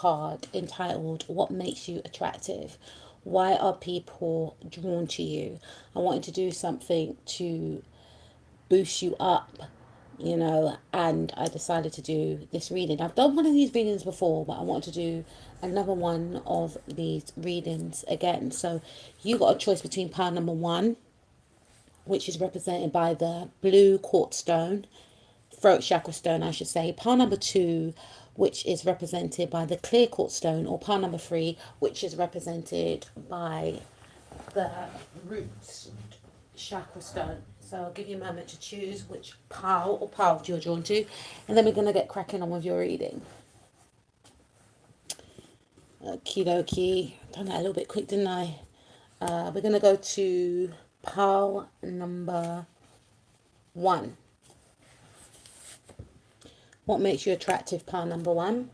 card entitled What Makes You Attractive? Why are people drawn to you? I wanted to do something to boost you up, and I decided to do this reading. I've done one of these readings before, but I want to do another one of these readings again. So you got a choice between pile number one, which is represented by the blue quartz stone, throat chakra stone, I should say. Pile number two, which is represented by the clear quartz stone, or pile number three, which is represented by the root chakra stone. So I'll give you a moment to choose which pile or piles you're drawn to, and then we're going to get cracking on with your reading. Okie dokie. Done that a little bit quick, didn't I? We're going to go to pile number one. What makes you attractive, pile number one?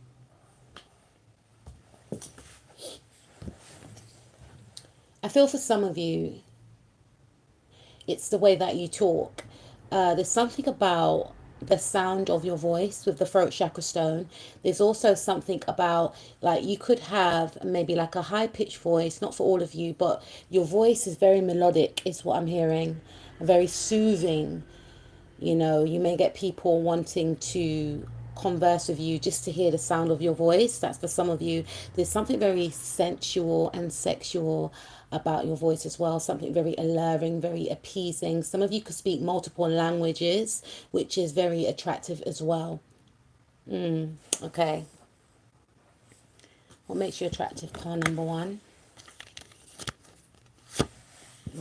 I feel for some of you, it's the way that you talk. There's something about the sound of your voice with the throat chakra stone. There's also something about, like, you could have maybe like a high pitched voice, not for all of you, but your voice is very melodic, is what I'm hearing, very soothing. You may get people wanting to converse with you just to hear the sound of your voice. That's for some of you. There's something very sensual and sexual about your voice as well. Something very alluring, very appeasing. Some of you could speak multiple languages, which is very attractive as well. Okay. What makes you attractive, pile number one?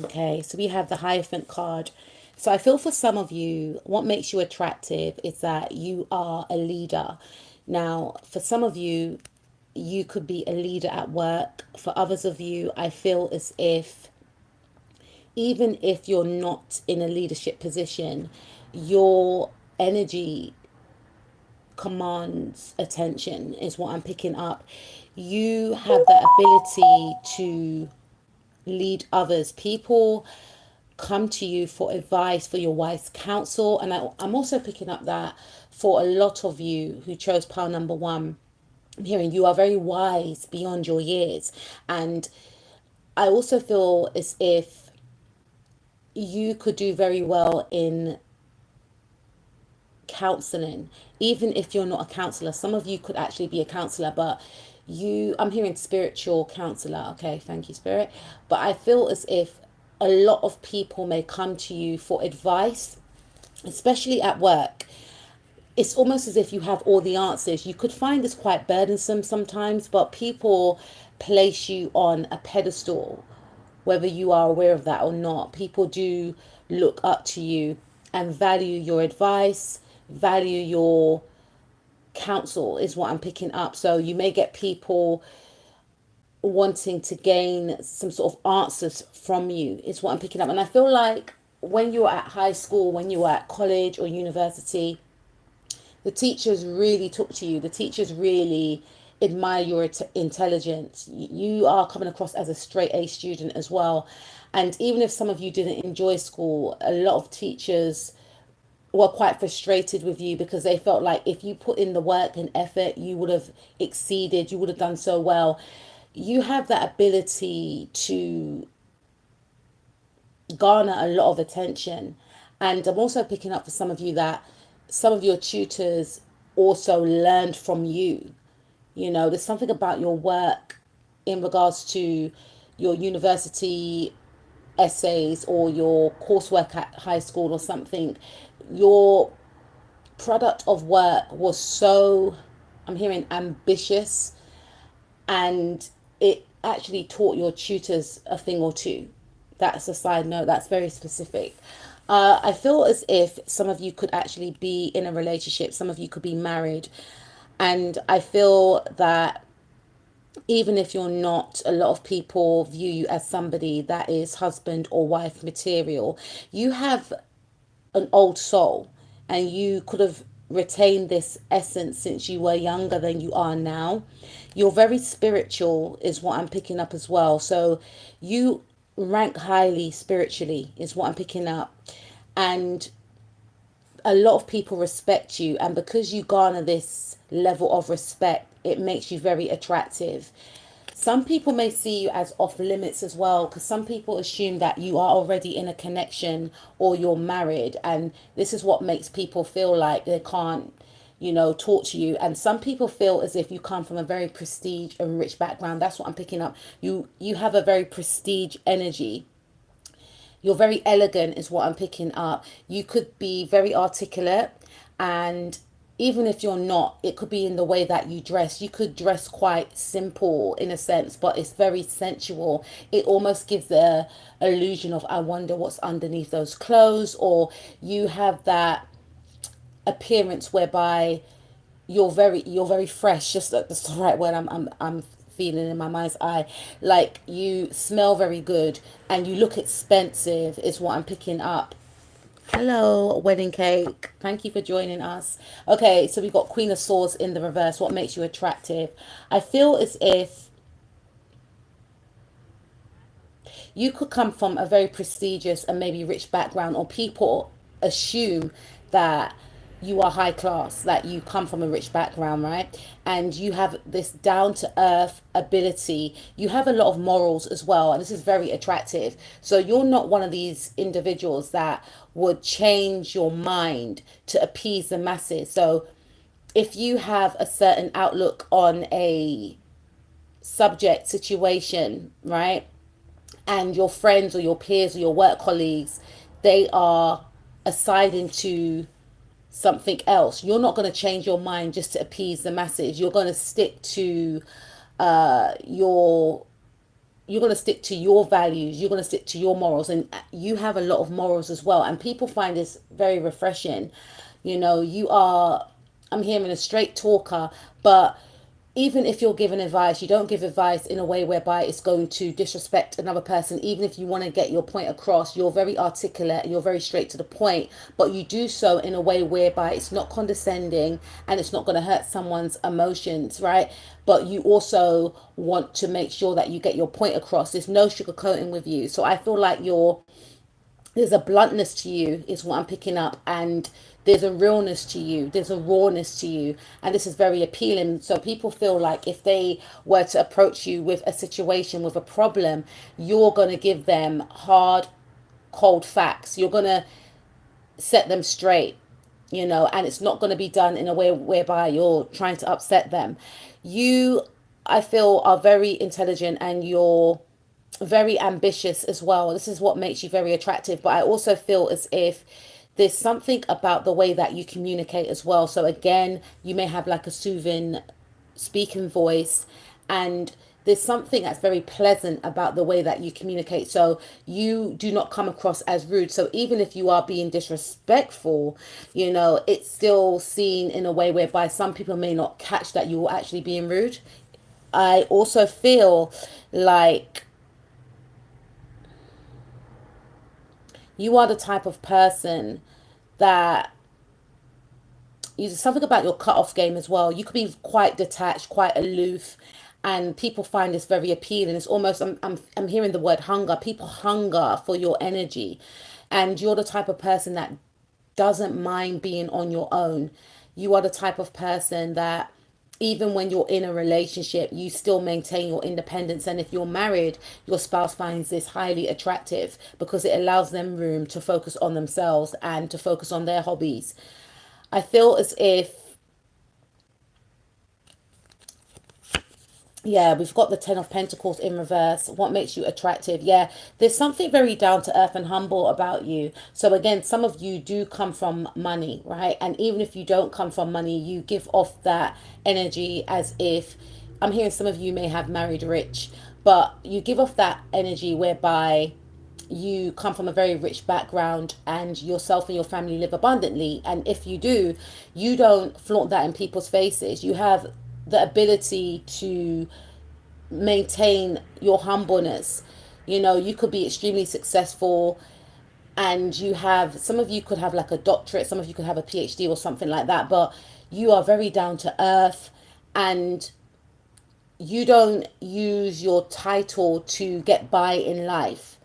Okay, so we have the Hierophant card. So I feel for some of you, what makes you attractive is that you are a leader. Now, for some of you, you could be a leader at work. For others of you, I feel as if, even if you're not in a leadership position, your energy commands attention, is what I'm picking up. You have the ability to lead others. People come to you for advice, for your wise counsel. And I'm also picking up that for a lot of you who chose pile number one, I'm hearing you are very wise beyond your years. And I also feel as if you could do very well in counseling, even if you're not a counselor. Some of you could actually be a counselor, but I'm hearing spiritual counselor. Okay, thank you, Spirit. But I feel as if a lot of people may come to you for advice, especially at work. It's almost as if you have all the answers. You could find this quite burdensome sometimes, but people place you on a pedestal, whether you are aware of that or not. People do look up to you and value your advice, value your counsel, is what I'm picking up. So you may get people wanting to gain some sort of answers from you, is what I'm picking up. And I feel like when you're at high school, when you're at college or university, the teachers really talk to you. The teachers really admire your intelligence. You are coming across as a straight A student as well. And even if some of you didn't enjoy school, a lot of teachers were quite frustrated with you because they felt like if you put in the work and effort, you would have exceeded, you would have done so well. You have that ability to garner a lot of attention. And I'm also picking up for some of you that some of your tutors also learned from you. There's something about your work in regards to your university essays or your coursework at high school or something. Your product of work was so, I'm hearing, ambitious, and it actually taught your tutors a thing or two. That's a side note. That's very specific. I feel as if some of you could actually be in a relationship. Some of you could be married. And I feel that even if you're not, a lot of people view you as somebody that is husband or wife material. You have an old soul, and you could have retained this essence since you were younger than you are now. You're very spiritual, is what I'm picking up as well. So you rank highly spiritually, is what I'm picking up. And a lot of people respect you, and because you garner this level of respect, it makes you very attractive. Some people may see you as off limits as well, because some people assume that you are already in a connection or you're married, and this is what makes people feel like they can't, talk to you. And some people feel as if you come from a very prestige and rich background. That's what I'm picking up. You have a very prestige energy. You're very elegant, is what I'm picking up. You could be very articulate, and even if you're not, it could be in the way that you dress. You could dress quite simple in a sense, but it's very sensual. It almost gives the illusion of, I wonder what's underneath those clothes, or you have that appearance whereby you're very fresh. Just that's the right word I'm feeling in my mind's eye. Like, you smell very good and you look expensive is what I'm picking up. Hello, wedding cake. Thank you for joining us. Okay, so we've got Queen of Swords in the reverse. What makes you attractive? I feel as if you could come from a very prestigious and maybe rich background, or people assume that you are high class, that you come from a rich background, right? And you have this down to earth ability. You have a lot of morals as well, and this is very attractive. So you're not one of these individuals that would change your mind to appease the masses. So if you have a certain outlook on a subject situation, right? And your friends or your peers or your work colleagues, they are assiding to something else. You're not going to change your mind just to appease the masses. You're going to stick to your your values. You're going to stick to your morals, and you have a lot of morals as well. And people find this very refreshing. You are, I'm hearing, a straight talker, but even if you're giving advice, you don't give advice in a way whereby it's going to disrespect another person. Even if you want to get your point across, you're very articulate and you're very straight to the point, but you do so in a way whereby it's not condescending and it's not going to hurt someone's emotions, right? But you also want to make sure that you get your point across. There's no sugarcoating with you. So I feel like there's a bluntness to you is what I'm picking up, and there's a realness to you, there's a rawness to you, and this is very appealing. So people feel like if they were to approach you with a situation, with a problem, you're going to give them hard, cold facts. You're going to set them straight, and it's not going to be done in a way whereby you're trying to upset them. You, I feel, are very intelligent, and you're very ambitious as well. This is what makes you very attractive. But I also feel as if there's something about the way that you communicate as well. So again, you may have like a soothing speaking voice, and there's something that's very pleasant about the way that you communicate. So you do not come across as rude. So even if you are being disrespectful, it's still seen in a way whereby some people may not catch that you are actually being rude. I also feel like you are the type of person that something about your cut-off game as well. You could be quite detached, quite aloof, and people find this very appealing. It's almost, I'm hearing the word hunger. People hunger for your energy, and you're the type of person that doesn't mind being on your own. You are the type of person that even when you're in a relationship, you still maintain your independence. And if you're married, your spouse finds this highly attractive because it allows them room to focus on themselves and to focus on their hobbies. I feel as if, yeah, we've got the Ten of Pentacles in reverse. What makes you attractive? Yeah, there's something very down to earth and humble about you. So again, some of you do come from money, right? And even if you don't come from money, you give off that energy as if, I'm hearing some of you may have married rich, but you give off that energy whereby you come from a very rich background and yourself and your family live abundantly. And if you do, you don't flaunt that in people's faces. You have the ability to maintain your humbleness. You could be extremely successful, and some of you could have like a doctorate, some of you could have a PhD or something like that, but you are very down to earth, and you don't use your title to get by in life.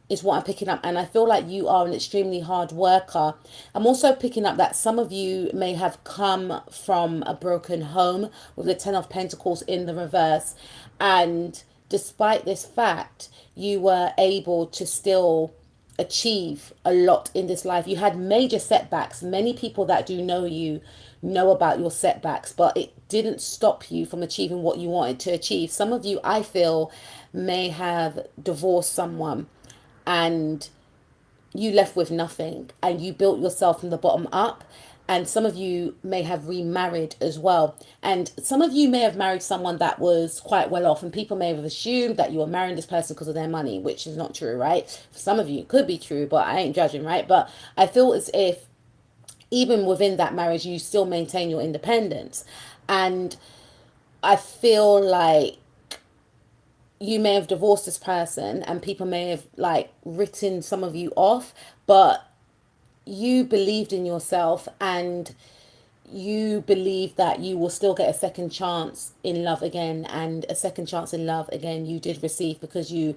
is what I'm picking up. And I feel like you are an extremely hard worker. I'm also picking up that some of you may have come from a broken home with the Ten of Pentacles in the reverse. And despite this fact, you were able to still achieve a lot in this life. You had major setbacks. Many people that do know you know about your setbacks, but it didn't stop you from achieving what you wanted to achieve. Some of you, I feel, may have divorced someone and you left with nothing and you built yourself from the bottom up. And some of you may have remarried as well. And some of you may have married someone that was quite well off, and people may have assumed that you were marrying this person because of their money, which is not true, right? For some of you, it could be true, but I ain't judging, right? But I feel as if even within that marriage, you still maintain your independence. And I feel like you may have divorced this person and people may have like written some of you off, but you believed in yourself and you believe that you will still get a second chance in love again, and a second chance in love again you did receive because you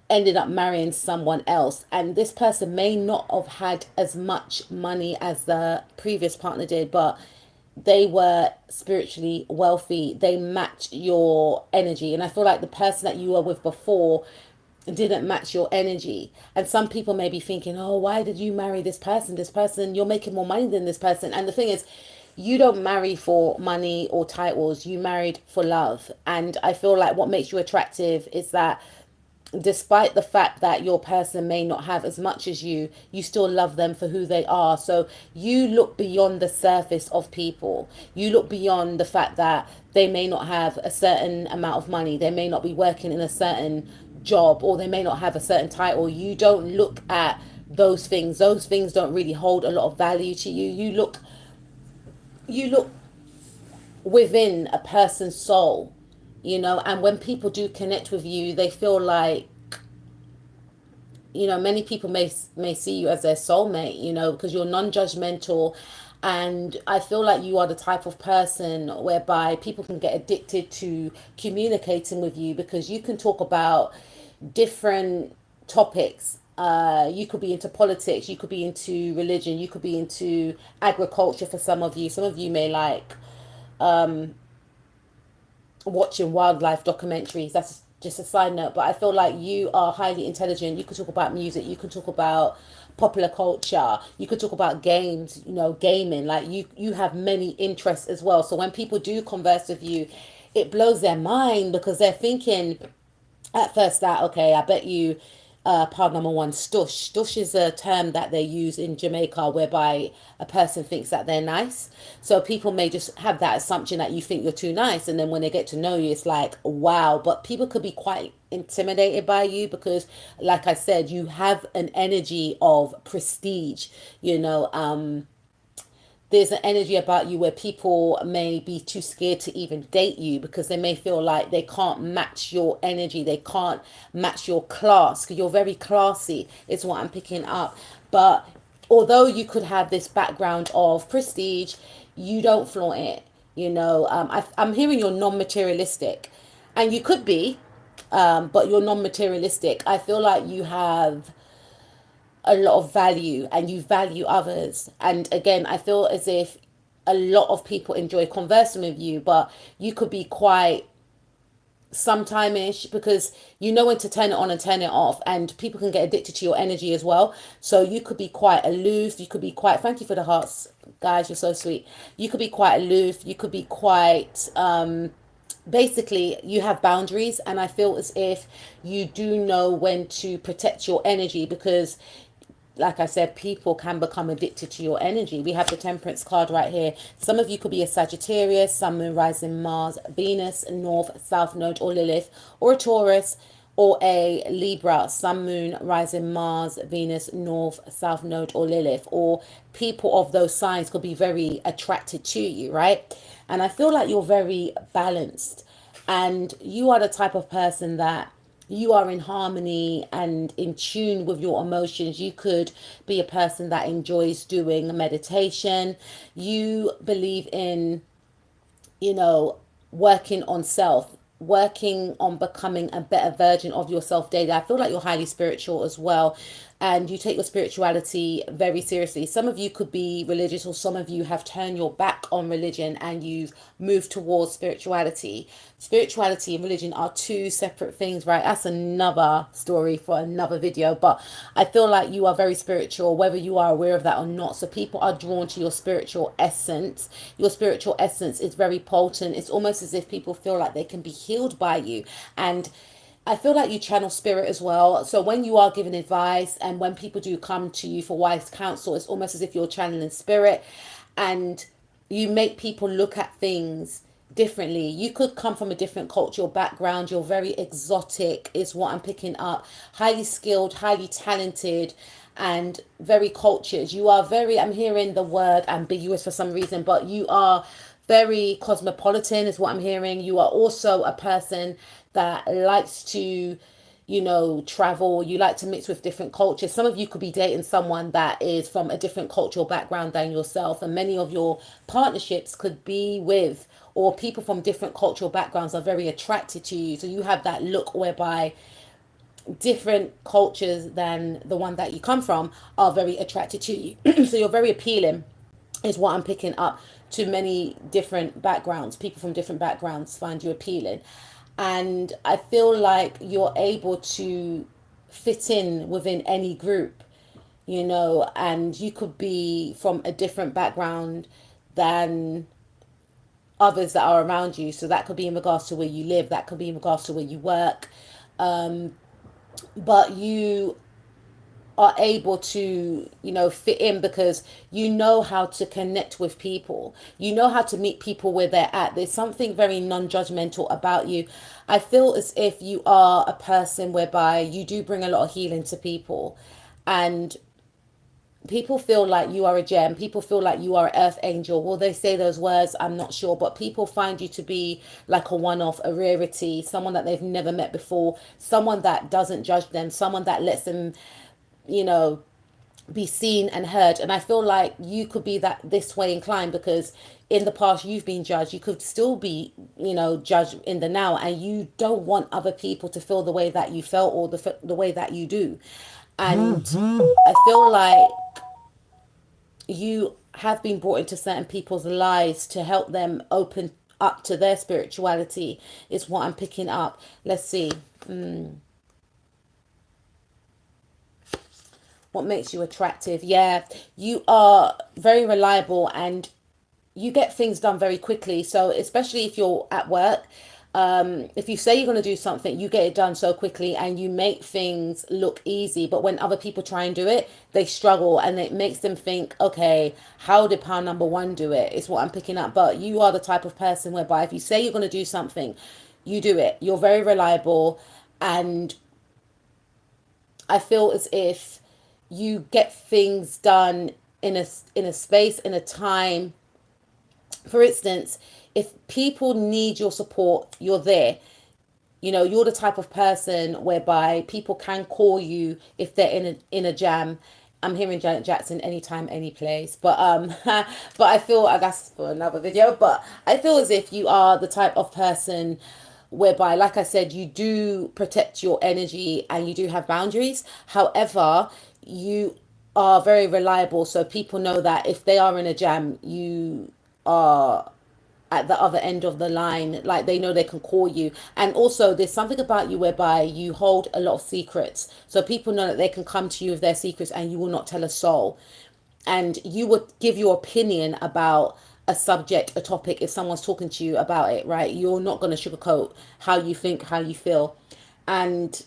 ended up marrying someone else. And this person may not have had as much money as the previous partner did, but they were spiritually wealthy. They match your energy. And I feel like the person that you were with before didn't match your energy. And some people may be thinking, oh, why did you marry this person? This person, you're making more money than this person. And the thing is, you don't marry for money or titles. You married for love. And I feel like what makes you attractive is that despite the fact that your person may not have as much as you still love them for who they are. So you look beyond the surface of people. You look beyond the fact that they may not have a certain amount of money. They may not be working in a certain job, or they may not have a certain title. You don't look at those things. Those things don't really hold a lot of value to you. You look within a person's soul, and when people do connect with you, they feel like, many people may see you as their soulmate, because you're non-judgmental. And I feel like you are the type of person whereby people can get addicted to communicating with you, because you can talk about different topics. You could be into politics, you could be into religion, you could be into agriculture for some of you. Some of you may like watching wildlife documentaries. That's just a side note, but I feel like you are highly intelligent. You could talk about music, you could talk about popular culture, you could talk about games, gaming. Like you have many interests as well. So when people do converse with you, it blows their mind, because they're thinking at first that, okay, I bet you part number one, stush. Stush is a term that they use in Jamaica whereby a person thinks that they're nice. So people may just have that assumption that you think you're too nice. And then when they get to know you, it's like, wow. But people could be quite intimidated by you because, like I said, you have an energy of prestige, there's an energy about you where people may be too scared to even date you because they may feel like they can't match your energy. They can't match your class, because you're very classy, is what I'm picking up. But although you could have this background of prestige, you don't flaunt it. I'm hearing you're non-materialistic, and you could be, but you're non-materialistic. I feel like you have a lot of value and you value others. And again, I feel as if a lot of people enjoy conversing with you, but you could be quite sometime-ish, because you know when to turn it on and turn it off, and people can get addicted to your energy as well. So you could be quite aloof. You could be quite, thank you for the hearts, guys, you're so sweet. You could be quite aloof. You could be quite basically, you have boundaries, and I feel as if you do know when to protect your energy, because like I said, people can become addicted to your energy. We have the Temperance card right here. Some of you could be a Sagittarius, Sun, Moon, Rising, Mars, Venus, North, South Node, or Lilith, or a Taurus, or a Libra, Sun, Moon, Rising, Mars, Venus, North, South Node, or Lilith. Or people of those signs could be very attracted to you, right? And I feel like you're very balanced. And you are the type of person that you are in harmony and in tune with your emotions. You could be a person that enjoys doing meditation. You believe in, working on self. working on becoming a better version of yourself daily. I feel like you're highly spiritual as well, and you take your spirituality very seriously. Some of you could be religious, or some of you have turned your back on religion and you've moved towards spirituality. Spirituality and religion are two separate things, right? That's another story for another video. But I feel like you are very spiritual, whether you are aware of that or not. So people are drawn to your spiritual essence. Your spiritual essence is very potent. It's almost as if people feel like they can be healed by you. And I feel like you channel spirit as well. So when you are giving advice and when people do come to you for wise counsel, it's almost as if you're channeling spirit, and you make people look at things differently. You could come from a different cultural background. You're very exotic, is what I'm picking up. Highly skilled, highly talented, and very cultured. You are very, I'm hearing the word ambiguous for some reason, but you are very cosmopolitan, is what I'm hearing. You are also a person that likes to, travel. You like to mix with different cultures. Some of you could be dating someone that is from a different cultural background than yourself, and many of your partnerships could be with, or people from different cultural backgrounds are very attracted to you. So you have that look whereby different cultures than the one that you come from are very attracted to you. So you're very appealing, is what I'm picking up, to many different backgrounds. People from different backgrounds find you appealing. And I feel like you're able to fit in within any group, and you could be from a different background than others that are around you. So that could be in regards to where you live, that could be in regards to where you work. But you are able to, fit in because you know how to connect with people. You know how to meet people where they're at. There's something very non-judgmental about you. I feel as if you are a person whereby you do bring a lot of healing to people, and people feel like you are a gem. People feel like you are an earth angel. Will they say those words? I'm not sure, but people find you to be like a one-off, a rarity, someone that they've never met before, someone that doesn't judge them, someone that lets them, you know, be seen and heard. And I feel like you could be that this way inclined because in the past you've been judged. You could still be, judged in the now, and you don't want other people to feel the way that you felt or the way that you do. And I feel like you have been brought into certain people's lives to help them open up to their spirituality, is what I'm picking up. Let's see. What makes you attractive? Yeah, you are very reliable and you get things done very quickly. So especially if you're at work, if you say you're going to do something, you get it done so quickly and you make things look easy. But when other people try and do it, they struggle, and it makes them think, okay, how did pound number one do it? It's what I'm picking up. But you are the type of person whereby if you say you're going to do something, you do it. You're very reliable, and I feel as if you get things done in a space, in a time. For instance, if people need your support, you're there. You're the type of person whereby people can call you if they're in a jam. I'm hearing Janet Jackson, anytime, any place. But but I feel that's for another video. But I feel as if you are the type of person whereby, like I said, you do protect your energy and you do have boundaries. However, you are very reliable, so people know that if they are in a jam, you are at the other end of the line. Like, they know they can call you. And also there's something about you whereby you hold a lot of secrets, so people know that they can come to you with their secrets and you will not tell a soul. And you would give your opinion about a subject, a topic, if someone's talking to you about it, right? You're not going to sugarcoat how you think, how you feel. And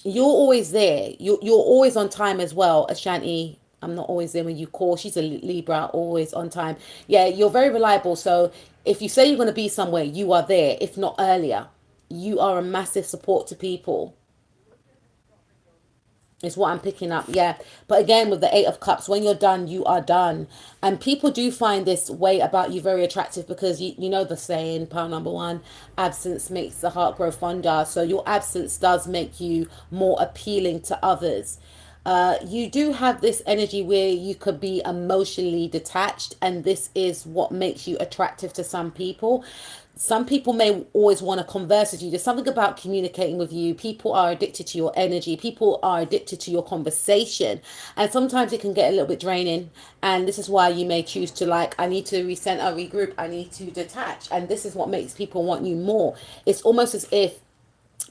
you're always there. You're always on time as well. Ashanti, I'm not always there when you call. She's a Libra, always on time. Yeah, you're very reliable. So if you say you're going to be somewhere, you are there, if not earlier. You are a massive support to people, is what I'm picking up. Yeah. But again, with the Eight of Cups, when you're done, you are done. And people do find this way about you very attractive because you know the saying, pound number one, absence makes the heart grow fonder. So your absence does make you more appealing to others. You do have this energy where you could be emotionally detached, and this is what makes you attractive to some people. Some people may always want to converse with you. There's something about communicating with you. People are addicted to your energy. People are addicted to your conversation. And sometimes it can get a little bit draining. And this is why you may choose to, like, I need to recenter, regroup, I need to detach. And this is what makes people want you more. It's almost as if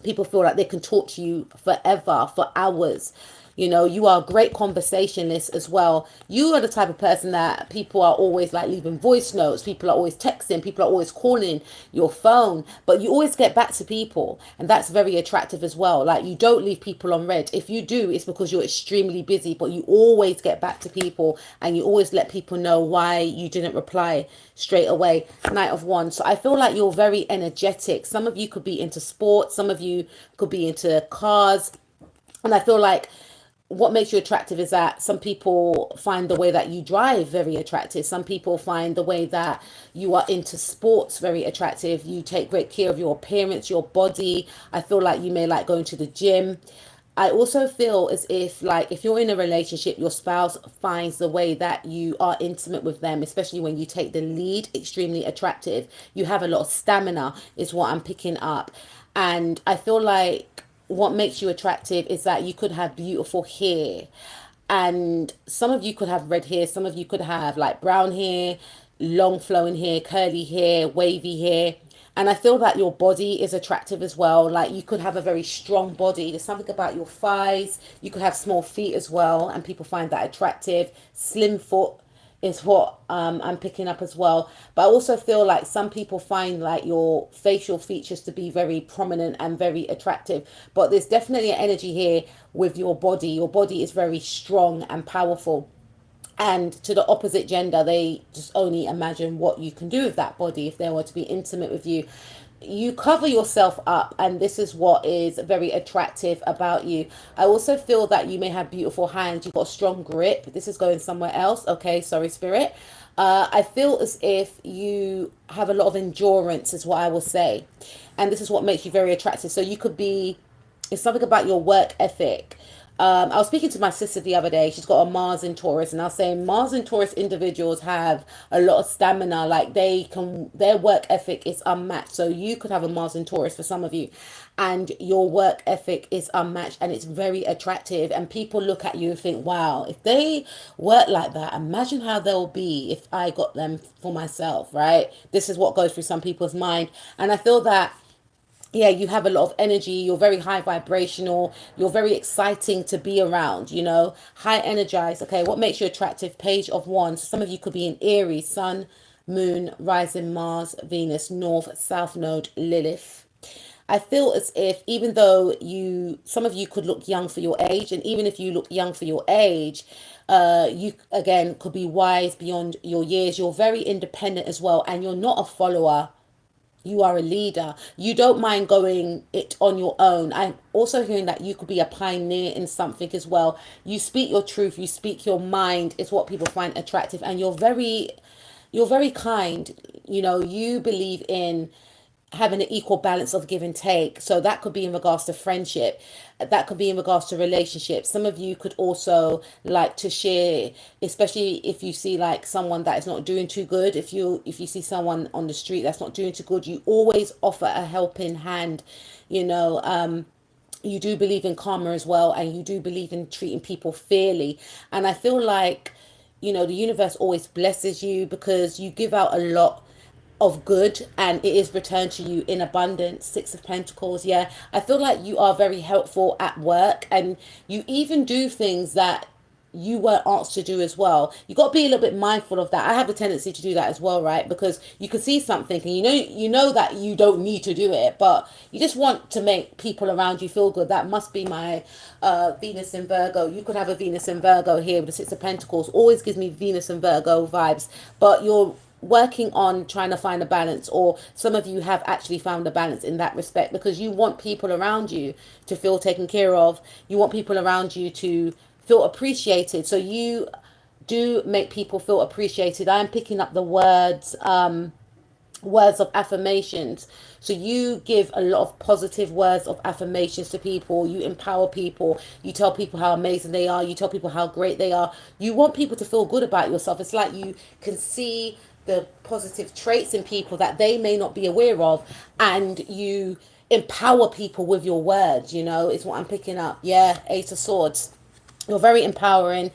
people feel like they can talk to you forever, for hours. You know, you are a great conversationalist as well. You are the type of person that people are always like leaving voice notes. People are always texting. People are always calling your phone. But you always get back to people. And that's very attractive as well. Like, you don't leave people on red. If you do, it's because you're extremely busy. But you always get back to people. And you always let people know why you didn't reply straight away. Knight of Wands. So I feel like you're very energetic. Some of you could be into sports. Some of you could be into cars. And I feel like what makes you attractive is that some people find the way that you drive very attractive. Some people find the way that you are into sports very attractive. You take great care of your appearance, your body. I feel like you may like going to the gym. I also feel as if, like, if you're in a relationship, your spouse finds the way that you are intimate with them, especially when you take the lead, extremely attractive. You have a lot of stamina is what I'm picking up. And I feel like what makes you attractive is that you could have beautiful hair, and some of you could have red hair, some of you could have like brown hair, long flowing hair, curly hair, wavy hair. And I feel that your body is attractive as well. Like, you could have a very strong body. There's something about your thighs. You could have small feet as well, and people find that attractive. Slim foot is what I'm picking up as well. But I also feel like some people find like your facial features to be very prominent and very attractive. But there's definitely an energy here with your body. Your body is very strong and powerful. And to the opposite gender, they just only imagine what you can do with that body if they were to be intimate with you. You cover yourself up, and this is what is very attractive about you. I also feel that you may have beautiful hands. You've got a strong grip. This is going somewhere else. Okay, sorry, spirit. I feel as if you have a lot of endurance, is what I will say. And this is what makes you very attractive. So you could be, it's something about your work ethic. I was speaking to my sister the other day. She's got a Mars in Taurus, and I was saying Mars in Taurus individuals have a lot of stamina. Like, their work ethic is unmatched. So you could have a Mars in Taurus for some of you, and your work ethic is unmatched, and it's very attractive. And people look at you and think, wow, if they work like that, imagine how they'll be if I got them for myself, right? This is what goes through some people's mind. And I feel that, yeah, you have a lot of energy. You're very high vibrational. You're very exciting to be around, you know, high energized. Okay, what makes you attractive? Page of Wands. Some of you could be in Aries, Sun, Moon, Rising, Mars, Venus, North, South Node, Lilith. I feel as if, even though some of you could look young for your age, and even if you look young for your age, you again could be wise beyond your years. You're very independent as well, and you're not a follower. You are a leader. You don't mind going it on your own. I'm also hearing that you could be a pioneer in something as well. You speak your truth. You speak your mind. It's what people find attractive. And you're very kind. You know, you believe in having an equal balance of give and take. So that could be in regards to friendship. That could be in regards to relationships. Some of you could also like to share, especially if you see like someone that is not doing too good. If you see someone on the street that's not doing too good, you always offer a helping hand. You know, you do believe in karma as well, and you do believe in treating people fairly. And I feel like, you know, the universe always blesses you because you give out a lot of good, and it is returned to you in abundance. Six of Pentacles. Yeah, I feel like you are very helpful at work, and you even do things that you weren't asked to do as well. You got to be a little bit mindful of that. I have a tendency to do that as well, right? Because you can see something and you know that you don't need to do it, but you just want to make people around you feel good. That must be my Venus in Virgo. You could have a Venus in Virgo here with the Six of Pentacles. Always gives me Venus and Virgo vibes. But you're working on trying to find a balance, or some of you have actually found a balance in that respect, because you want people around you to feel taken care of. You want people around you to feel appreciated. So you do make people feel appreciated. I'm picking up the words of affirmations. So you give a lot of positive words of affirmations to people. You empower people. You tell people how amazing they are. You tell people how great they are. You want people to feel good about yourself. It's like you can see the positive traits in people that they may not be aware of, and you empower people with your words, is what I'm picking up. Yeah, Ace of Swords. You're very empowering,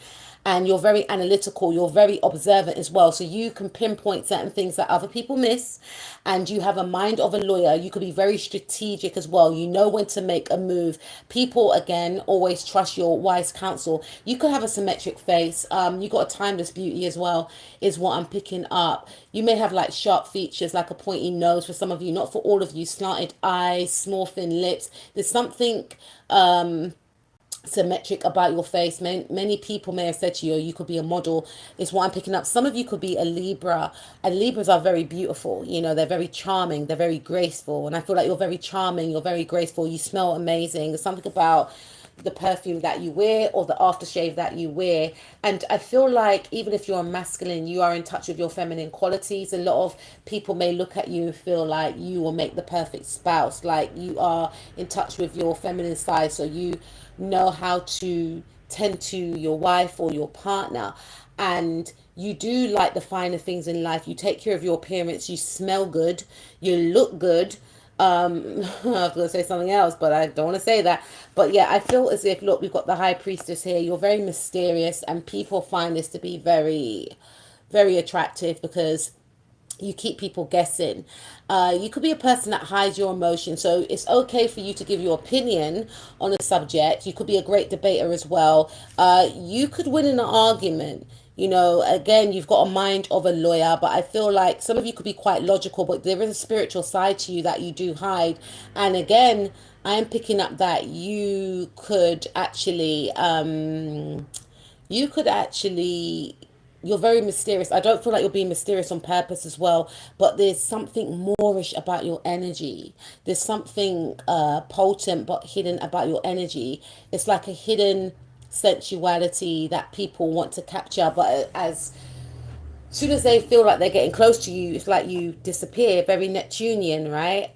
and you're very analytical. You're very observant as well. So you can pinpoint certain things that other people miss, and you have a mind of a lawyer. You could be very strategic as well. You know when to make a move. People, again, always trust your wise counsel. You could have a symmetric face. You got a timeless beauty as well, is what I'm picking up. You may have like sharp features, like a pointy nose for some of you, not for all of you. Slanted eyes, small thin lips. There's something symmetric about your face. Many people may have said to you, you could be a model, is what I'm picking up. Some of you could be a Libra, and Libras are very beautiful. They're very charming, they're very graceful, and I feel like you're very charming, you're very graceful, you smell amazing. There's something about the perfume that you wear or the aftershave that you wear. And I feel like even if you're a masculine, you are in touch with your feminine qualities. A lot of people may look at you and feel like you will make the perfect spouse, like you are in touch with your feminine side, so you know how to tend to your wife or your partner. And you do like the finer things in life. You take care of your appearance, you smell good, you look good. I was going to say something else, but I don't want to say that. But yeah, I feel as if, look, we've got the High Priestess here. You're very mysterious, and people find this to be very, very attractive because you keep people guessing. You could be a person that hides your emotions, so it's okay for you to give your opinion on a subject. You could be a great debater as well. You could win in an argument. Again, you've got a mind of a lawyer, but I feel like some of you could be quite logical, but there is a spiritual side to you that you do hide. And again, I am picking up that you're very mysterious. I don't feel like you're being mysterious on purpose as well, but there's something Moorish about your energy. There's something potent but hidden about your energy. It's like a hidden sensuality that people want to capture, but as soon as they feel like they're getting close to you, it's like you disappear. Very Neptunian, right?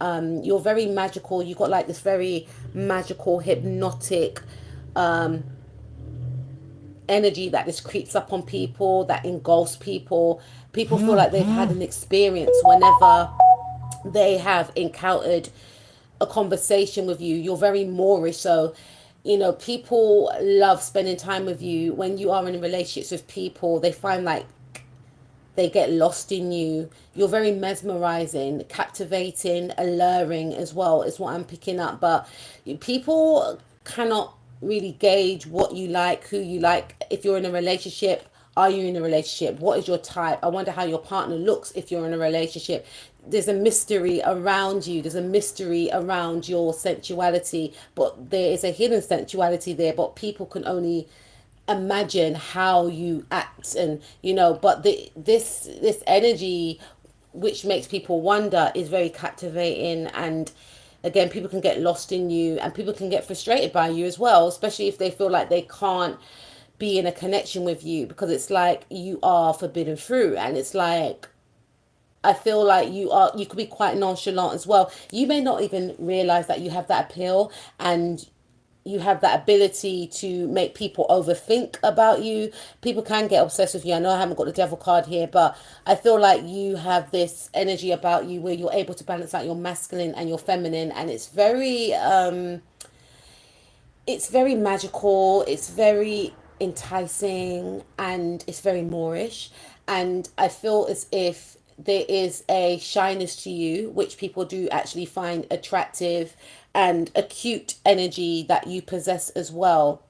You're very magical. You've got like this very magical, hypnotic energy that just creeps up on people, that engulfs people. People feel like they've had an experience whenever they have encountered a conversation with you. You're very Moorish, so people love spending time with you. When you are in relationships with people, they find like they get lost in you. You're very mesmerizing, captivating, alluring as well, is what I'm picking up. But people cannot really gauge what you like, who you like. If you're in a relationship, are you in a relationship? What is your type? I wonder how your partner looks if you're in a relationship. There's a mystery around you. There's a mystery around your sensuality, but there is a hidden sensuality there, but people can only imagine how you act. And but this energy, which makes people wonder, is very captivating. And again, people can get lost in you, and people can get frustrated by you as well, especially if they feel like they can't be in a connection with you, because it's like you are forbidden fruit. And it's like, I feel like you could be quite nonchalant as well. You may not even realize that you have that appeal, and you have that ability to make people overthink about you. People can get obsessed with you. I know I haven't got the devil card here, but I feel like you have this energy about you where you're able to balance out your masculine and your feminine, and it's very magical, it's very enticing, and it's very Moorish. And I feel as if there is a shyness to you, which people do actually find attractive, and a cute energy that you possess as well.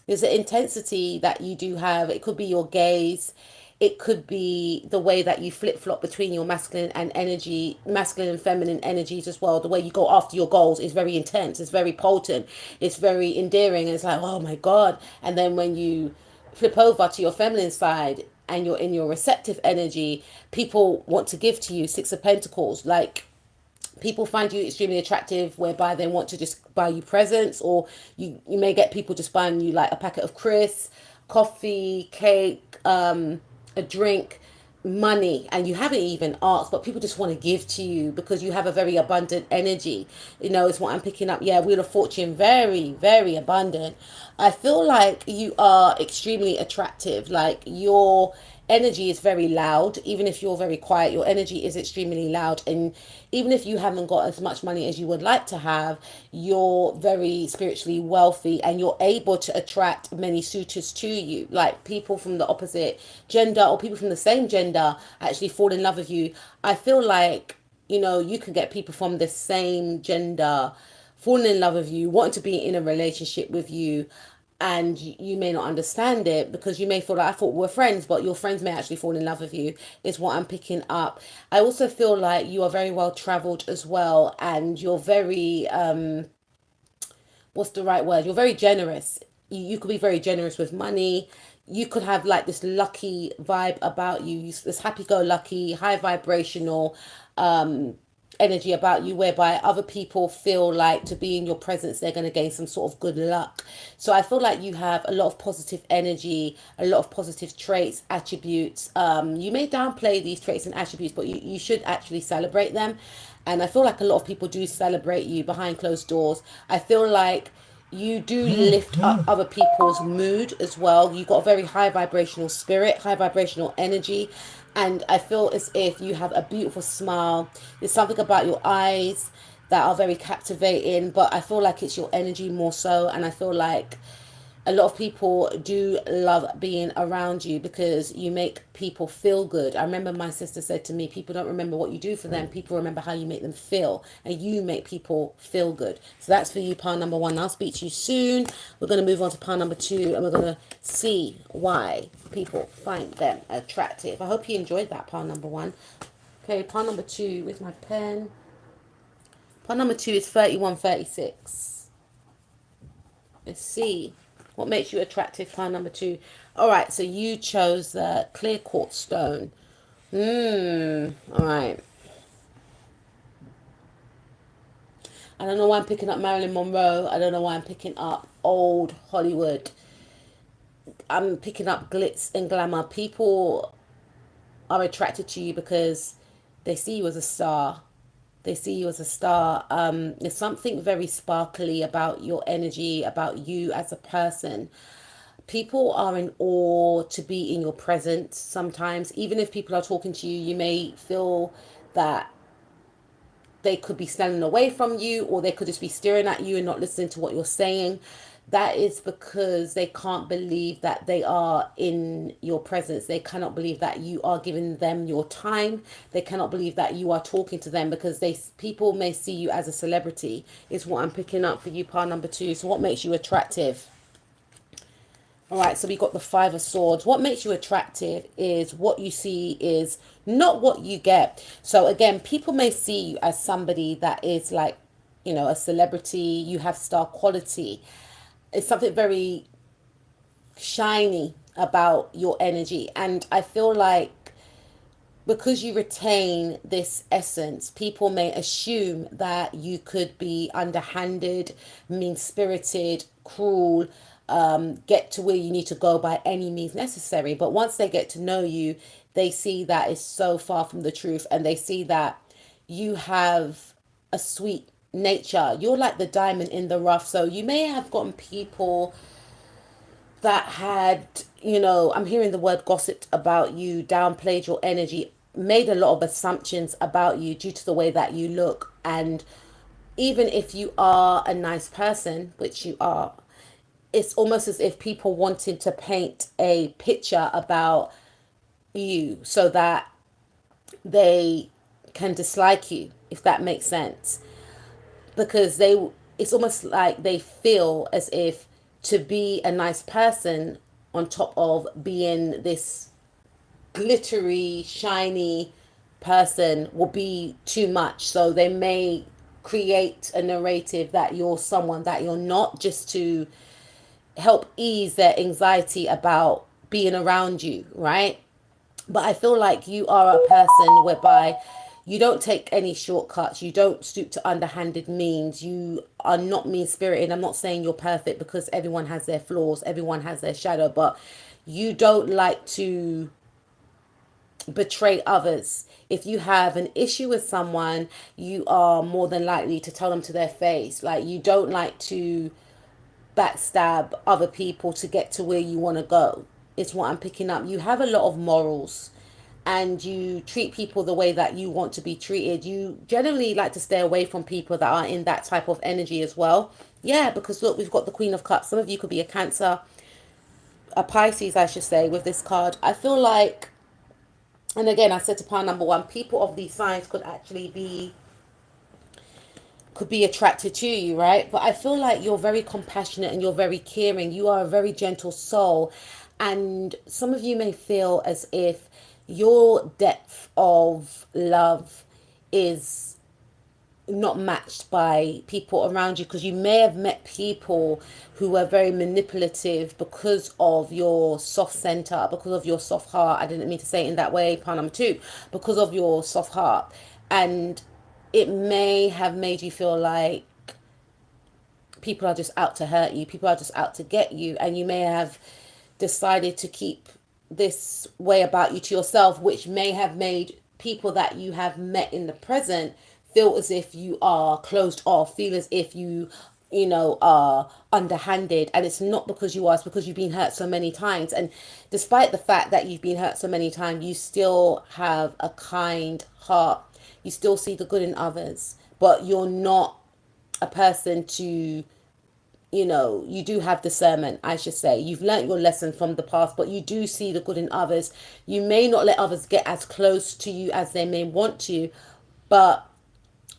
There's an intensity that you do have. It could be your gaze. It could be the way that you flip flop between your masculine and feminine energies as well. The way you go after your goals is very intense. It's very potent. It's very endearing. And it's like, oh my God. And then when you flip over to your feminine side and you're in your receptive energy, people want to give to you. Six of Pentacles. Like, people find you extremely attractive, whereby they want to just buy you presents, or you may get people just buying you like a packet of crisps, coffee, cake, a drink, money, and you haven't even asked, but people just want to give to you because you have a very abundant energy. Is what I'm picking up. Yeah, Wheel of Fortune, very, very abundant. I feel like you are extremely attractive. Like, your energy is very loud. Even if you're very quiet, your energy is extremely loud. And even if you haven't got as much money as you would like to have, you're very spiritually wealthy and you're able to attract many suitors to you. Like people from the opposite gender or people from the same gender actually fall in love with you. I feel like, you can get people from the same gender falling in love with you, wanting to be in a relationship with you, and you may not understand it because you may feel like, I thought we're friends, but your friends may actually fall in love with you, is what I'm picking up. I also feel like you are very well traveled as well, and you're very what's the right word? You're very generous. You could be very generous with money. You could have like this lucky vibe about you, this happy-go-lucky, high vibrational energy about you, whereby other people feel like to be in your presence they're going to gain some sort of good luck. So I feel like you have a lot of positive energy, a lot of positive traits, attributes. You may downplay these traits and attributes, but you should actually celebrate them. And I feel like a lot of people do celebrate you behind closed doors. I feel like you do lift up other people's mood as well. You've got a very high vibrational spirit, high vibrational energy. And I feel as if you have a beautiful smile. There's something about your eyes that are very captivating, but I feel like it's your energy more so. And I feel like a lot of people do love being around you because you make people feel good. I remember my sister said to me, people don't remember what you do for them, people remember how you make them feel, and you make people feel good. So that's for you, pile number one. I'll speak to you soon. We're going to move on to pile number two, and we're going to see why people find them attractive. I hope you enjoyed that, pile number one. Okay, pile number two with my pen. Pile number two is 3136. Let's see. What makes you attractive? Pile number two. All right, so you chose the clear quartz stone. All right. I don't know why I'm picking up Marilyn Monroe. I don't know why I'm picking up old Hollywood. I'm picking up glitz and glamour. People are attracted to you because they see you as a star. They see you as a star. There's something very sparkly about your energy, about you as a person. People are in awe to be in your presence sometimes. Even if people are talking to you, you may feel that they could be standing away from you, or they could just be staring at you and not listening to what you're saying. That is because they can't believe that they are in your presence. They cannot believe that you are giving them your time. They cannot believe that you are talking to them because people may see you as a celebrity, is what I'm picking up for you, pile number two. So what makes you attractive? All right, so we got the Five of Swords. What makes you attractive is what you see is not what you get. So again, people may see you as somebody that is like, a celebrity. You have star quality. It's something very shiny about your energy. And I feel like because you retain this essence, people may assume that you could be underhanded, mean-spirited, cruel, get to where you need to go by any means necessary. But once they get to know you, they see that it's so far from the truth, and they see that you have a sweet nature. You're like the diamond in the rough. So you may have gotten people that had, I'm hearing the word gossiped about you, downplayed your energy, made a lot of assumptions about you due to the way that you look. And even if you are a nice person, which you are, it's almost as if people wanted to paint a picture about you so that they can dislike you, if that makes sense. Because it's almost like they feel as if to be a nice person on top of being this glittery, shiny person will be too much. So they may create a narrative that you're someone that you're not, just to help ease their anxiety about being around you, right? But I feel like you are a person whereby you don't take any shortcuts. You don't stoop to underhanded means. You are not mean-spirited. I'm not saying you're perfect because everyone has their flaws. Everyone has their shadow. But you don't like to betray others. If you have an issue with someone, you are more than likely to tell them to their face. Like, you don't like to backstab other people to get to where you want to go. is what I'm picking up. You have a lot of morals and you treat people the way that you want to be treated. You generally like to stay away from people that are in that type of energy as well. Yeah, because look, we've got the Queen of Cups. Some of you could be a Cancer, a Pisces, I should say, with this card. I feel like, and again, I said to pile number one, people of these signs could be attracted to you, right? But I feel like you're very compassionate and you're very caring. You are a very gentle soul. And some of you may feel as if your depth of love is not matched by people around you, because you may have met people who were very manipulative because of your soft center, because of your soft heart. I didn't mean to say it in that way, part number two, because of your soft heart. And it may have made you feel like people are just out to hurt you, people are just out to get you, and you may have decided to keep this way about you to yourself, which may have made people that you have met in the present feel as if you are closed off, feel as if you are underhanded. And it's not because you are, it's because you've been hurt so many times. And despite the fact that you've been hurt so many times, you still have a kind heart, you still see the good in others, but you're not a person to, you do have discernment, I should say. You've learnt your lesson from the past, but you do see the good in others. You may not let others get as close to you as they may want to, but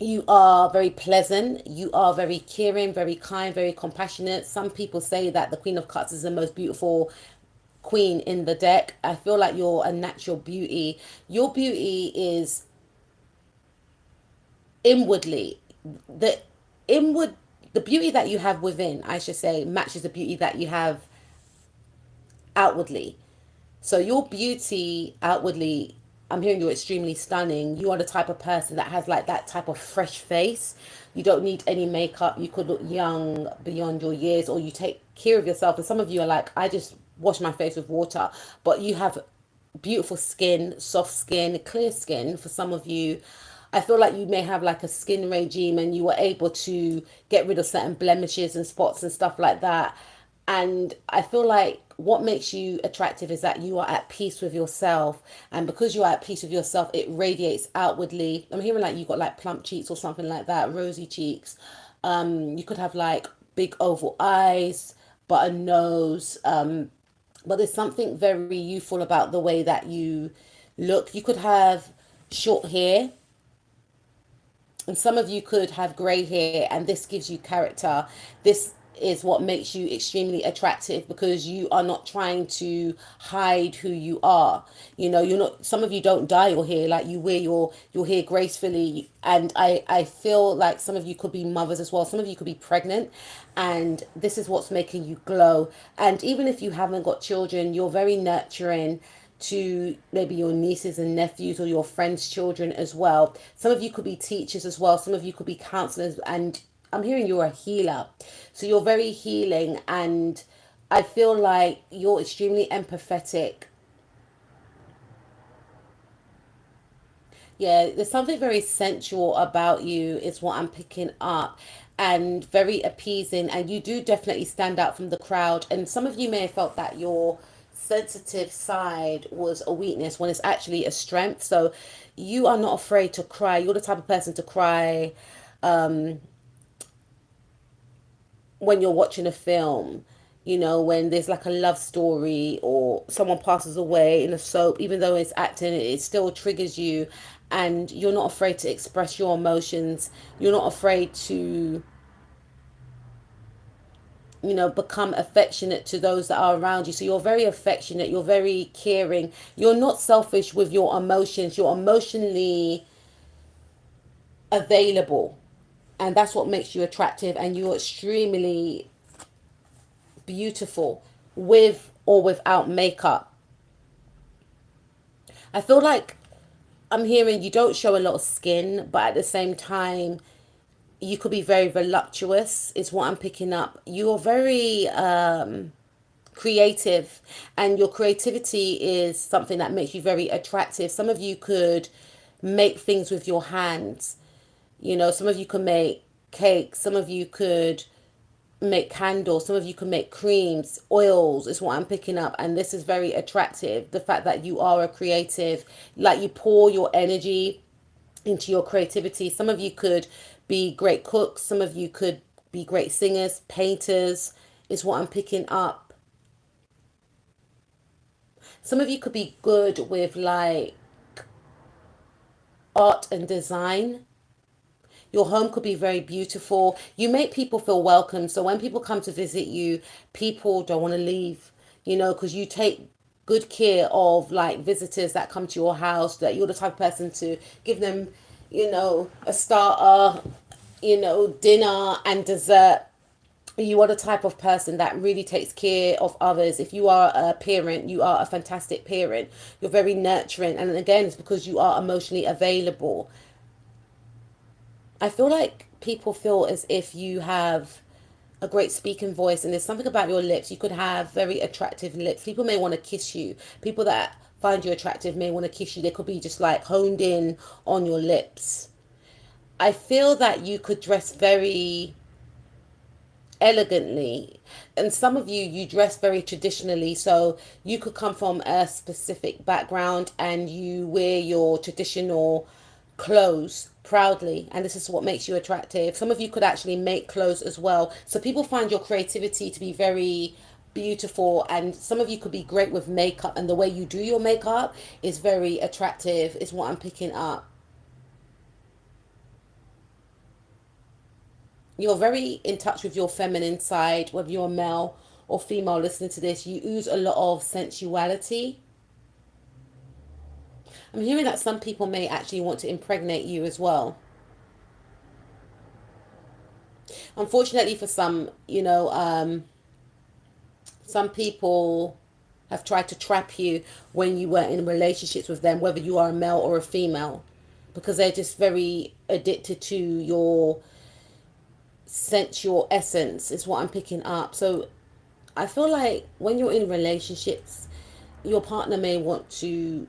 you are very pleasant. You are very caring, very kind, very compassionate. Some people say that the Queen of Cups is the most beautiful queen in the deck. I feel like you're a natural beauty. Your beauty is inwardly. The inward the beauty that you have within, I should say, matches the beauty that you have outwardly. So your beauty outwardly, I'm hearing you're extremely stunning. You are the type of person that has like that type of fresh face. You don't need any makeup. You could look young beyond your years, or you take care of yourself. And some of you are like, I just wash my face with water. But you have beautiful skin, soft skin, clear skin for some of you. I feel like you may have like a skin regime and you were able to get rid of certain blemishes and spots and stuff like that. And I feel like what makes you attractive is that you are at peace with yourself. And because you are at peace with yourself, it radiates outwardly. I'm hearing like you got like plump cheeks or something like that, rosy cheeks. You could have like big oval eyes, but a nose. But there's something very youthful about the way that you look. You could have short hair, and some of you could have gray hair, and this gives you character. This is what makes you extremely attractive, because you are not trying to hide who you are. You're not, some of you don't dye your hair, like you wear your hair gracefully. And I feel like some of you could be mothers as well. Some of you could be pregnant, and this is what's making you glow. And even if you haven't got children, you're very nurturing to maybe your nieces and nephews or your friends' children as well. Some of you could be teachers as well. Some of you could be counselors, and I'm hearing you're a healer. So you're very healing, and I feel like you're extremely empathetic. Yeah, there's something very sensual about you, is what I'm picking up, and very appeasing. And you do definitely stand out from the crowd. And some of you may have felt that your sensitive side was a weakness when it's actually a strength. So you are not afraid to cry. You're the type of person to cry when you're watching a film, when there's like a love story or someone passes away in a soap. Even though it's acting, it still triggers you, and you're not afraid to express your emotions. You're not afraid to, become affectionate to those that are around you. So you're very affectionate, you're very caring, you're not selfish with your emotions, you're emotionally available. And that's what makes you attractive, and you're extremely beautiful with or without makeup. I feel like I'm hearing you don't show a lot of skin, but at the same time, you could be very voluptuous, is what I'm picking up. You're very creative, and your creativity is something that makes you very attractive. Some of you could make things with your hands. Some of you can make cakes. Some of you could make candles, some of you can make creams, oils is what I'm picking up, and this is very attractive. The fact that you are a creative, like you pour your energy into your creativity. Some of you could be great cooks, some of you could be great singers, painters is what I'm picking up. Some of you could be good with like art and design. Your home could be very beautiful. You make people feel welcome. So when people come to visit you, people don't want to leave, because you take good care of like visitors that come to your house, that you're the type of person to give them, a starter, dinner and dessert. You are the type of person that really takes care of others. If you are a parent, you are a fantastic parent. You're very nurturing. And again, it's because you are emotionally available. I feel like people feel as if you have a great speaking voice, and there's something about your lips. You could have very attractive lips. People may want to kiss you. People that find you attractive may want to kiss you. They could be just like honed in on your lips. I feel that you could dress very elegantly, and some of you dress very traditionally, so you could come from a specific background and you wear your traditional clothes proudly, and this is what makes you attractive. Some of you could actually make clothes as well, so people find your creativity to be very beautiful, and some of you could be great with makeup, and the way you do your makeup is very attractive is what I'm picking up. You're very in touch with your feminine side, whether you're male or female listening to this. You ooze a lot of sensuality. I'm hearing that some people may actually want to impregnate you as well. Unfortunately, for some, some people have tried to trap you when you were in relationships with them, whether you are a male or a female, because they're just very addicted to your sensual essence, is what I'm picking up. So I feel like when you're in relationships, your partner may want to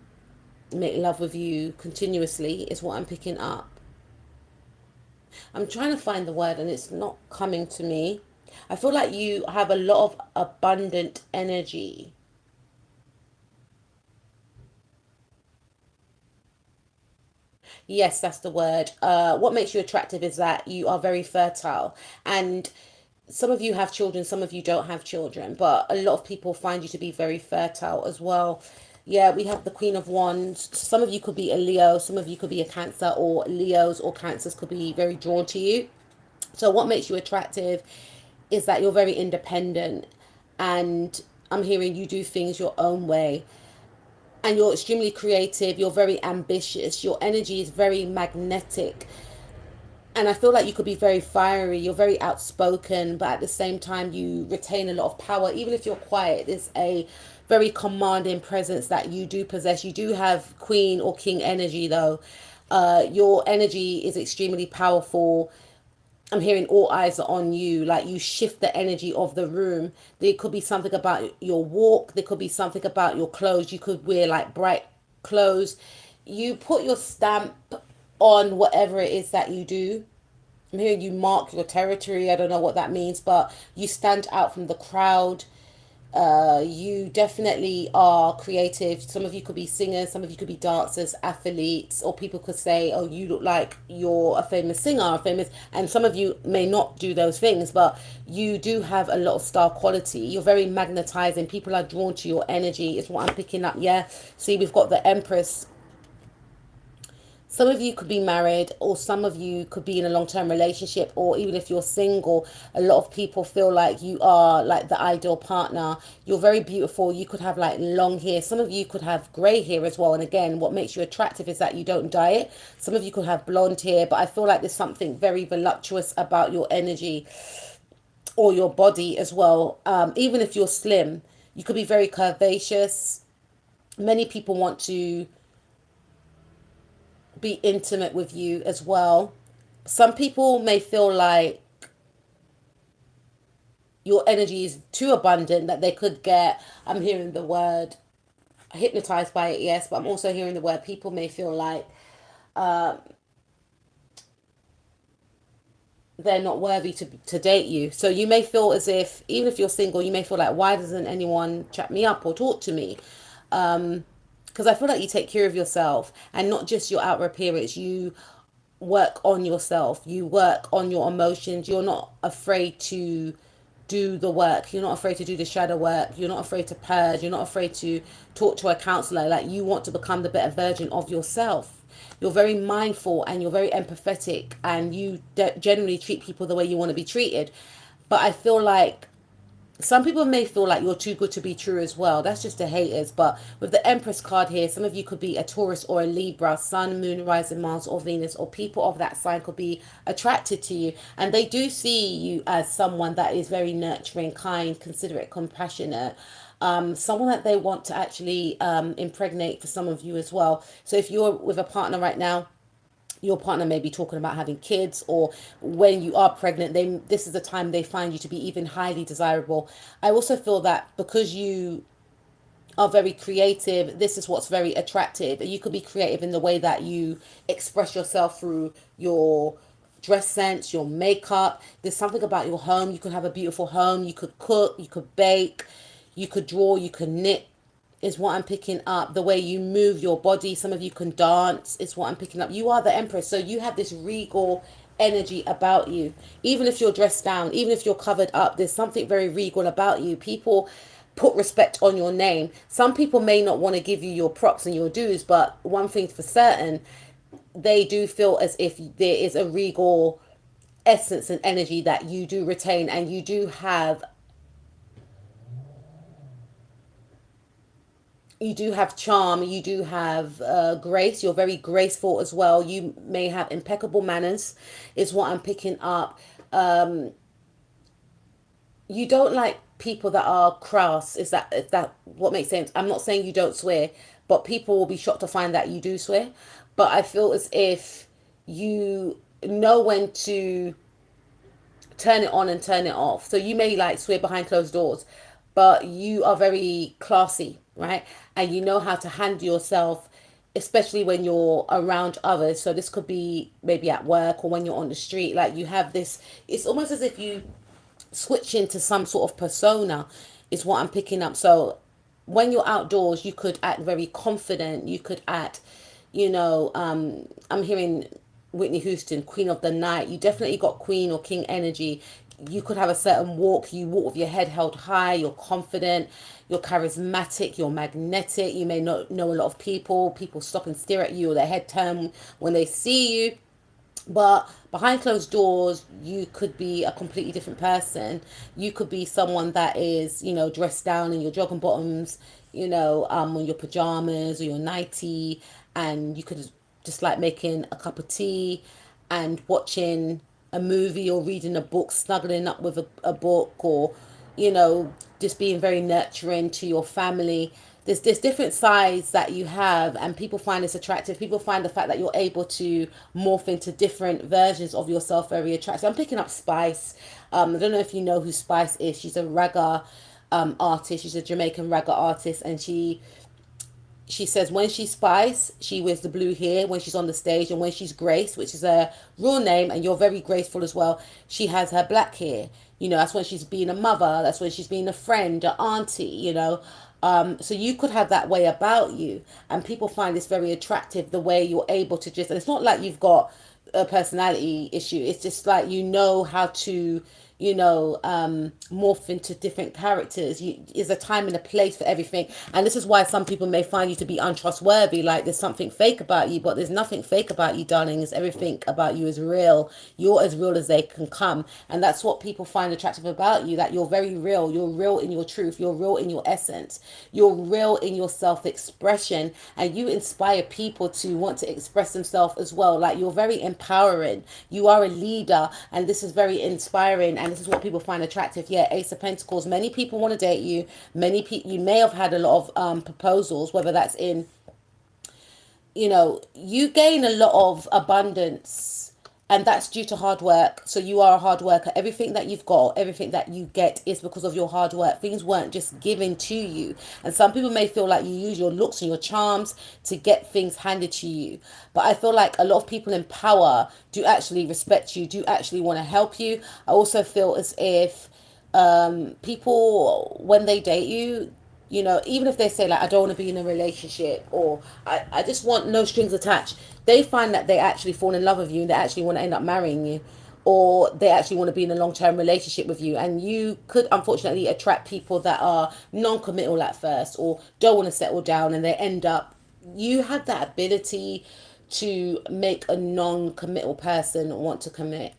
make love with you continuously, is what I'm picking up. I'm trying to find the word and it's not coming to me. I feel like you have a lot of abundant energy. Yes, that's the word. What makes you attractive is that you are very fertile. And some of you have children, some of you don't have children, but a lot of people find you to be very fertile as well. Yeah, we have the Queen of Wands. Some of you could be a Leo, some of you could be a Cancer, or Leos or Cancers could be very drawn to you. So, what makes you attractive is that you're very independent, and I'm hearing you do things your own way, and you're extremely creative, you're very ambitious, your energy is very magnetic, and I feel like you could be very fiery, you're very outspoken, but at the same time you retain a lot of power. Even if you're quiet, there's a very commanding presence that you do possess. You do have queen or king energy though. Your energy is extremely powerful. I'm hearing all eyes are on you, like you shift the energy of the room. There could be something about your walk, there could be something about your clothes. You could wear like bright clothes. You put your stamp on whatever it is that you do. I'm hearing you mark your territory. I don't know what that means, but you stand out from the crowd. You definitely are creative. Some of you could be singers, some of you could be dancers, athletes, or people could say, oh, you look like you're a famous singer, a famous, and some of you may not do those things, but you do have a lot of star quality. You're very magnetizing. People are drawn to your energy, is what I'm picking up. Yeah. See, we've got the Empress. Some of you could be married, or some of you could be in a long-term relationship, or even if you're single, a lot of people feel like you are like the ideal partner. You're very beautiful. You could have like long hair. Some of you could have gray hair as well. And again, what makes you attractive is that you don't dye it. Some of you could have blonde hair, but I feel like there's something very voluptuous about your energy or your body as well. Even if you're slim, you could be very curvaceous. Many people want to be intimate with you as well. Some people may feel like your energy is too abundant, that they could get, I'm hearing the word hypnotized by it, yes, but I'm also hearing the word people may feel like they're not worthy to date you. So you may feel as if, even if you're single, you may feel like, why doesn't anyone chat me up or talk to me? Because I feel like you take care of yourself, and not just your outer appearance. You work on yourself, you work on your emotions. You're not afraid to do the work, you're not afraid to do the shadow work, you're not afraid to purge, you're not afraid to talk to a counselor. Like, you want to become the better version of yourself. You're very mindful and you're very empathetic, and you generally treat people the way you want to be treated. But I feel like some people may feel like you're too good to be true as well. That's just the haters. But with the Empress card here, some of you could be a Taurus or a Libra, Sun, Moon, Rising, Mars, or Venus, or people of that sign could be attracted to you. And they do see you as someone that is very nurturing, kind, considerate, compassionate. Someone that they want to actually impregnate for some of you as well. So if you're with a partner right now, your partner may be talking about having kids, or when you are pregnant, this is the time they find you to be even highly desirable. I also feel that because you are very creative, this is what's very attractive. You could be creative in the way that you express yourself through your dress sense, your makeup. There's something about your home. You could have a beautiful home. You could cook, you could bake, you could draw, you could knit, is what I'm picking up. The way you move your body, some of you can dance, is what I'm picking up. You are the Empress, so you have this regal energy about you. Even if you're dressed down, even if you're covered up, there's something very regal about you. People put respect on your name. Some people may not want to give you your props and your dues, but one thing's for certain, they do feel as if there is a regal essence and energy that you do retain, and you do have charm, you do have grace. You're very graceful as well. You may have impeccable manners, is what I'm picking up. You don't like people that are crass. Is that what makes sense? I'm not saying you don't swear, but people will be shocked to find that you do swear. But I feel as if you know when to turn it on and turn it off. So you may like swear behind closed doors, but you are very classy, right? And you know how to handle yourself, especially when you're around others. So this could be maybe at work or when you're on the street. Like, you have this, it's almost as if you switch into some sort of persona, is what I'm picking up. So when you're outdoors, you could act very confident. You could act, I'm hearing Whitney Houston, Queen of the Night. You definitely got Queen or King energy. You could have a certain walk. You walk with your head held high. You're confident. You're charismatic. You're magnetic. You may not know a lot of people. People stop and stare at you, or their head turn when they see you. But behind closed doors, you could be a completely different person. You could be someone that is, dressed down in your jogging bottoms, or your pajamas or your nightie, and you could just like making a cup of tea and watching a movie or reading a book, snuggling up with a book, or just being very nurturing to your family. There's different sides that you have, and people find this attractive. People find the fact that you're able to morph into different versions of yourself very attractive. I'm picking up Spice. I don't know if you know who Spice is. She's a ragga artist. She's a Jamaican ragga artist, and she says when she's Spice, she wears the blue hair when she's on the stage, and when she's Grace, which is a real name, and you're very graceful as well, she has her black hair. That's when she's being a mother. That's when she's being a friend, an auntie. So you could have that way about you, and people find this very attractive. The way you're able to just, and it's not like you've got a personality issue. It's just like how to morph into different characters. Is a time and a place for everything, and this is why some people may find you to be untrustworthy. Like, there's something fake about you, but there's nothing fake about you, darling. Is everything about you is real. You're as real as they can come, and that's what people find attractive about you. That you're very real. You're real in your truth. You're real in your essence. You're real in your self-expression, and you inspire people to want to express themselves as well. Like, you're very empowering. You are a leader, and this is very inspiring. And this is what people find attractive. Yeah, Ace of Pentacles. Many people want to date you. You may have had a lot of proposals, whether that's in, you gain a lot of abundance And that's due to hard work. So you are a hard worker. Everything that you've got, everything that you get is because of your hard work. Things weren't just given to you. And some people may feel like you use your looks and your charms to get things handed to you. But I feel like a lot of people in power do actually respect you, do actually want to help you. I also feel as if people, when they date you, even if they say like, I don't want to be in a relationship, or I just want no strings attached, they find that they actually fall in love with you and they actually want to end up marrying you, or they actually want to be in a long-term relationship with you. And you could unfortunately attract people that are non-committal at first or don't want to settle down, and they end up, you have that ability to make a non-committal person want to commit.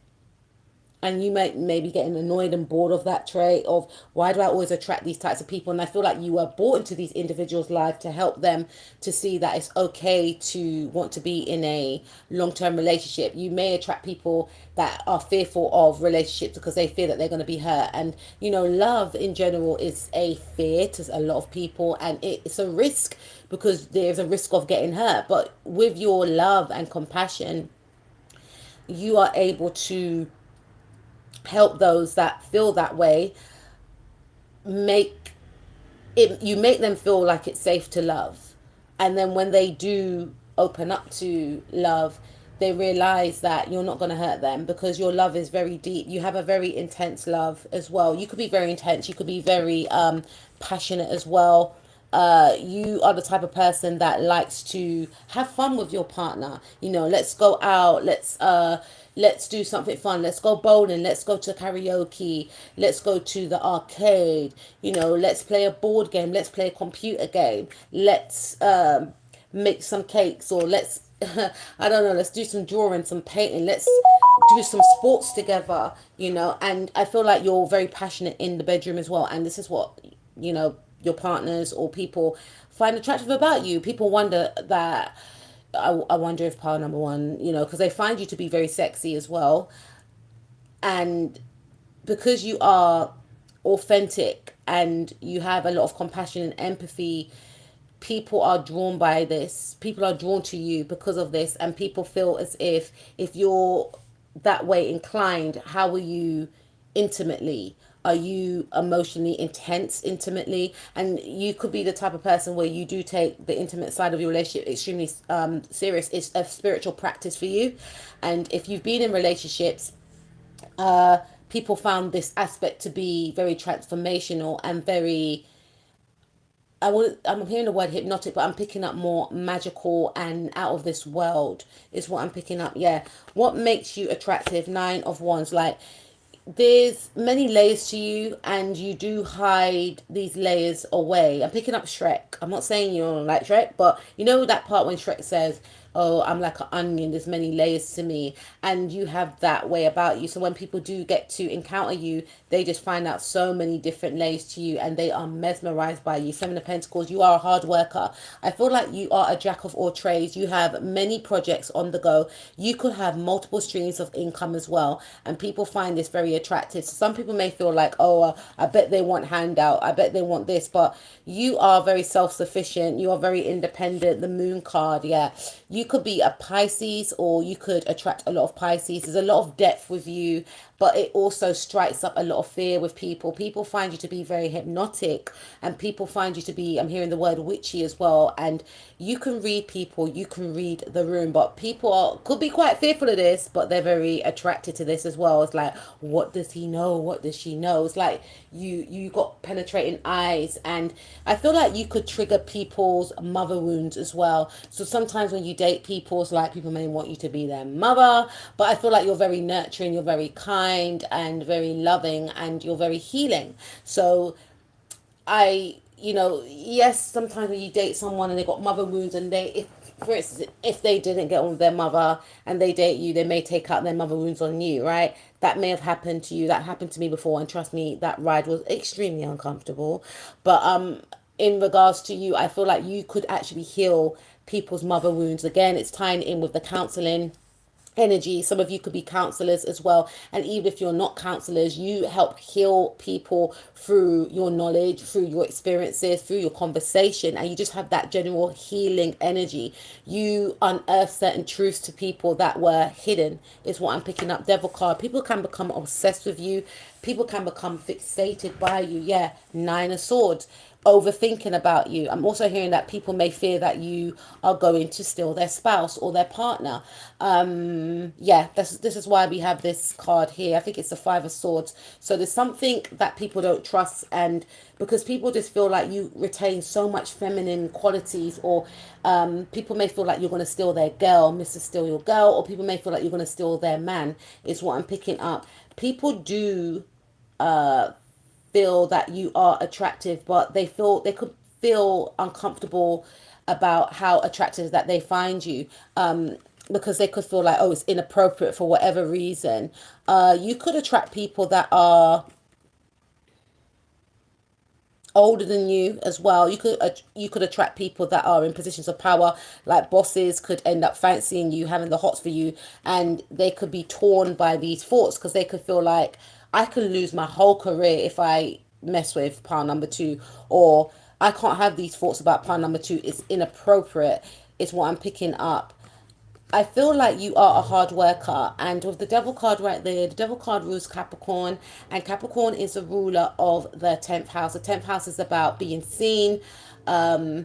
And you might maybe getting annoyed and bored of that trait of, why do I always attract these types of people? And I feel like you were brought into these individuals' life to help them to see that it's okay to want to be in a long-term relationship. You may attract people that are fearful of relationships because they fear that they're going to be hurt. And love in general is a fear to a lot of people, and it's a risk because there's a risk of getting hurt. But with your love and compassion, you are able to help those that feel that way. Make it you make them feel like it's safe to love, and then when they do open up to love, they realize that you're not going to hurt them because your love is very deep. You have a very intense love as well. You could be very intense, you could be very passionate as well. You are the type of person that likes to have fun with your partner. Let's go out, let's do something fun, let's go bowling, let's go to karaoke, let's go to the arcade, let's play a board game, let's play a computer game, let's make some cakes, or let's I don't know, let's do some drawing, some painting, let's do some sports together. And I feel like you're very passionate in the bedroom as well, and this is what your partners or people find attractive about you. People wonder that, I wonder if pile number one, because they find you to be very sexy as well. And because you are authentic and you have a lot of compassion and empathy, people are drawn by this. People are drawn to you because of this, and people feel as if you're that way inclined, how are you intimately? Are you emotionally intense intimately? And you could be the type of person where you do take the intimate side of your relationship extremely serious. It's a spiritual practice for you. And if you've been in relationships, people found this aspect to be very transformational and very, I'm hearing the word hypnotic, but I'm picking up more magical and out of this world is what I'm picking up. Yeah. What makes you attractive? Nine of Wands. Like, there's many layers to you, and you do hide these layers away. I'm picking up Shrek. I'm not saying you don't like Shrek, but you know that part when Shrek says, oh, I'm like an onion, there's many layers to me, and you have that way about you. So when people do get to encounter you, they just find out so many different layers to you, and they are mesmerized by you. Seven of Pentacles, you are a hard worker. I feel like you are a jack of all trades. You have many projects on the go. You could have multiple streams of income as well, and people find this very attractive. So some people may feel like, oh, I bet they want handout, I bet they want this, but you are very self-sufficient. You are very independent. The Moon card, yeah. You could be a Pisces, or you could attract a lot of Pisces. There's a lot of depth with you, but it also strikes up a lot of fear with people. People find you to be very hypnotic, and people find you to be, I'm hearing the word witchy as well. And you can read people, you can read the room, but people could be quite fearful of this, but they're very attracted to this as well. It's like, what does he know? What does she know? It's like you got penetrating eyes, and I feel like you could trigger people's mother wounds as well. So sometimes when you date people, it's like people may want you to be their mother, but I feel like you're very nurturing, you're very kind and very loving, and you're very healing. So yes, sometimes when you date someone and they got mother wounds, and if for instance, if they didn't get on with their mother and they date you, they may take out their mother wounds on you, right? That may have happened to you. That happened to me before, and trust me, that ride was extremely uncomfortable. But in regards to you, I feel like you could actually heal people's mother wounds. Again, it's tying in with the counseling energy. Some of you could be counselors as well. And even if you're not counselors, you help heal people through your knowledge, through your experiences, through your conversation. And you just have that general healing energy. You unearth certain truths to people that were hidden, is what I'm picking up. Devil card. People can become obsessed with you. People can become fixated by you. Yeah, Nine of Swords, overthinking about you. I'm also hearing that people may fear that you are going to steal their spouse or their partner. Yeah, this is why we have this card here. I think it's the Five of Swords. So there's something that people don't trust, and because people just feel like you retain so much feminine qualities, or people may feel like you're going to steal their girl, Mr. Steal your girl, or people may feel like you're going to steal their man, is what I'm picking up. People do feel that you are attractive, but they could feel uncomfortable about how attractive that they find you. Because they could feel like, oh, it's inappropriate for whatever reason. You could attract people that are older than you as well. You could attract people that are in positions of power, like bosses could end up fancying you, having the hots for you, and they could be torn by these thoughts because they could feel like, I could lose my whole career if I mess with pile number two, or I can't have these thoughts about pile number two. It's inappropriate. Is what I'm picking up. I feel like you are a hard worker, and with the devil card right there, the devil card rules Capricorn, and Capricorn is the ruler of the 10th house. The 10th house is about being seen. The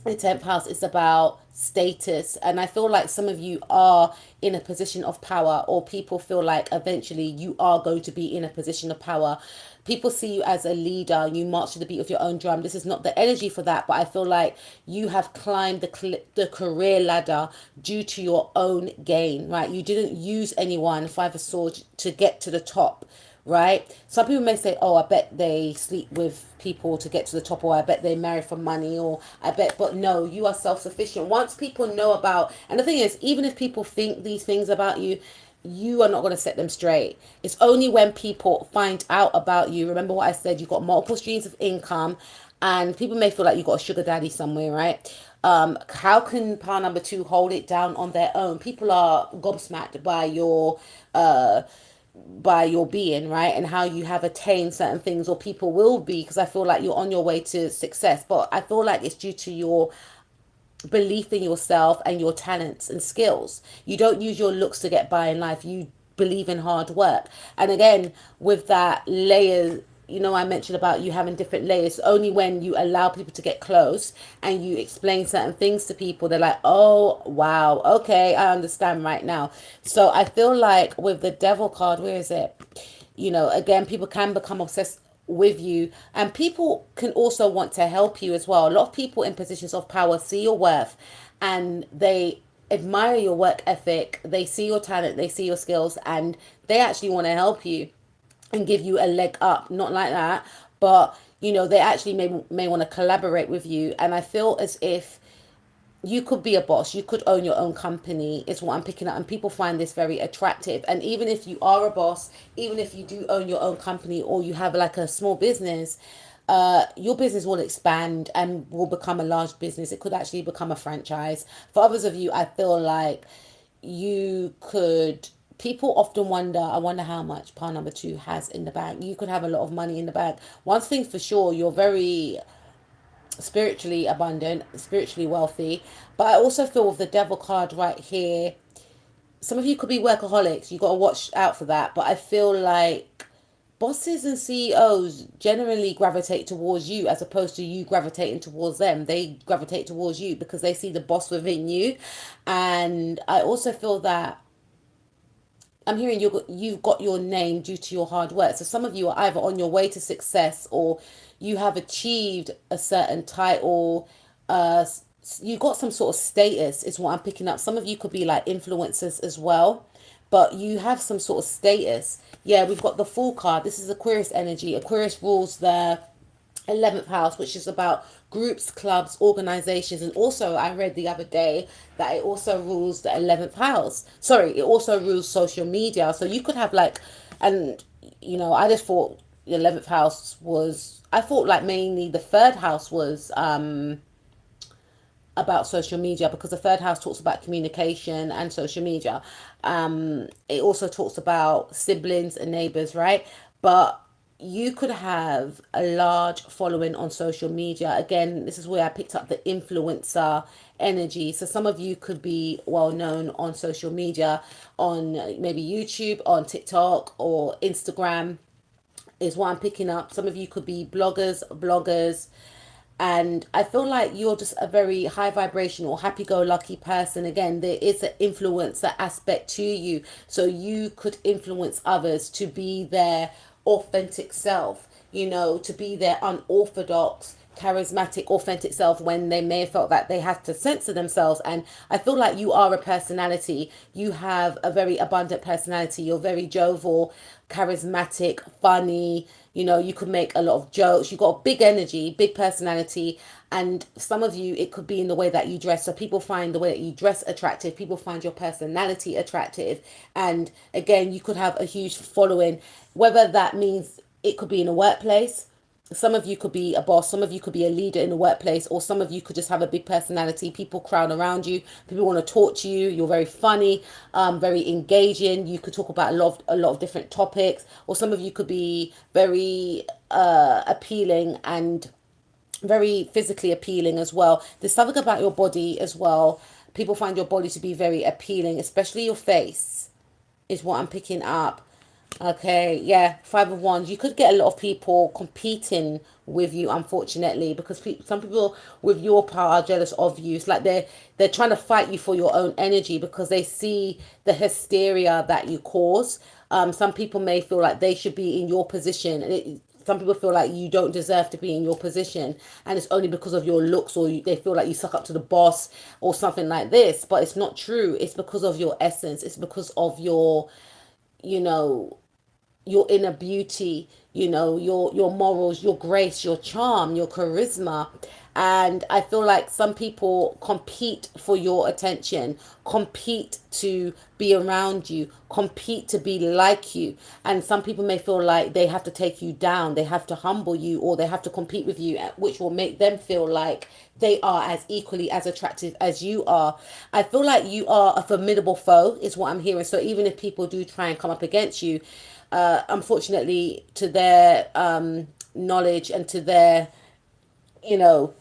10th house is about status, and I feel like some of you are in a position of power, or people feel like eventually you are going to be in a position of power. People see you as a leader, you march to the beat of your own drum. This is not the energy for that, but I feel like you have climbed the career ladder due to your own gain, right? You didn't use anyone, Five of Swords, to get to the top, right? Some people may say, oh, I bet they sleep with people to get to the top, or I bet they marry for money, or I bet, but no, you are self-sufficient. Once people know about, and the thing is, even if people think these things about you, you are not going to set them straight. It's only when people find out about you. Remember what I said, you've got multiple streams of income, and people may feel like you've got a sugar daddy somewhere, right? How can power number two hold it down on their own? People are gobsmacked by your being, right? And how you have attained certain things, or people will be, because I feel like you're on your way to success. But I feel like it's due to your belief in yourself and your talents and skills. You don't use your looks to get by in life. You believe in hard work. And again, with that layer, I mentioned about you having different layers. Only when you allow people to get close and you explain certain things to people, they're like, oh, wow, okay, I understand right now. So I feel like with the devil card, where is it? Again, people can become obsessed with you, and people can also want to help you as well. A lot of people in positions of power see your worth, and they admire your work ethic, they see your talent, they see your skills, and they actually want to help you and give you a leg up. Not like that, but they actually may want to collaborate with you. And I feel as if you could be a boss, you could own your own company, is what I'm picking up, and people find this very attractive. And even if you are a boss, even if you do own your own company, or you have like a small business, your business will expand and will become a large business. It could actually become a franchise. For others of you, I feel like you could, people often wonder, I wonder how much par number two has in the bank. You could have a lot of money in the bank. One thing for sure, you're very spiritually abundant, spiritually wealthy. But I also feel with the devil card right here, some of you could be workaholics. You got to watch out for that. But I feel like bosses and CEOs generally gravitate towards you, as opposed to you gravitating towards them. They gravitate towards you because they see the boss within you. And I also feel that I'm hearing you've got your name due to your hard work. So some of you are either on your way to success, or you have achieved a certain title. You got some sort of status, is what I'm picking up. Some of you could be like influencers as well, but you have some sort of status. Yeah, we've got the Fool card. This is Aquarius energy. Aquarius rules the 11th house, which is about groups, clubs, organizations. And also I read the other day that it also rules the 11th house. Sorry, it also rules social media. So you could have like, and I just thought the 11th house was, I thought like mainly the third house was about social media, because the third house talks about communication and social media. It also talks about siblings and neighbors, right? But you could have a large following on social media. Again, this is where I picked up the influencer energy. So some of you could be well known on social media, on maybe YouTube, on TikTok or Instagram, is what I'm picking up. Some of you could be bloggers, and I feel like you're just a very high vibrational, happy go lucky person. Again, there is an influencer aspect to you. So you could influence others to be their authentic self, to be their unorthodox, charismatic, authentic self when they may have felt that they had to censor themselves. And I feel like you are a personality. You have a very abundant personality. You're very jovial, charismatic, funny. You could make a lot of jokes. You've got a big energy, big personality. And some of you, it could be in the way that you dress. So people find the way that you dress attractive. People find your personality attractive. And again, you could have a huge following, whether that means it could be in a workplace. Some of you could be a boss, some of you could be a leader in the workplace, or some of you could just have a big personality. People crowd around you, people want to talk to you. You're very funny, very engaging. You could talk about a lot of different topics, or some of you could be very appealing and very physically appealing as well. There's something about your body as well. People find your body to be very appealing, especially your face, is what I'm picking up. Okay, yeah, Five of Wands. You could get a lot of people competing with you, unfortunately, because some people with your power are jealous of you. It's like they're trying to fight you for your own energy because they see the hysteria that you cause. Some people may feel like they should be in your position, and some people feel like you don't deserve to be in your position, and it's only because of your looks, or they feel like you suck up to the boss or something like this. But it's not true. It's because of your essence. It's because of you know your inner beauty, your morals, your grace, your charm, your charisma. And I feel like some people compete for your attention, compete to be around you, compete to be like you. And some people may feel like they have to take you down, they have to humble you, or they have to compete with you, which will make them feel like they are as equally as attractive as you are. I feel like you are a formidable foe, is what I'm hearing. So even if people do try and come up against you, unfortunately, to their knowledge and to their, you know,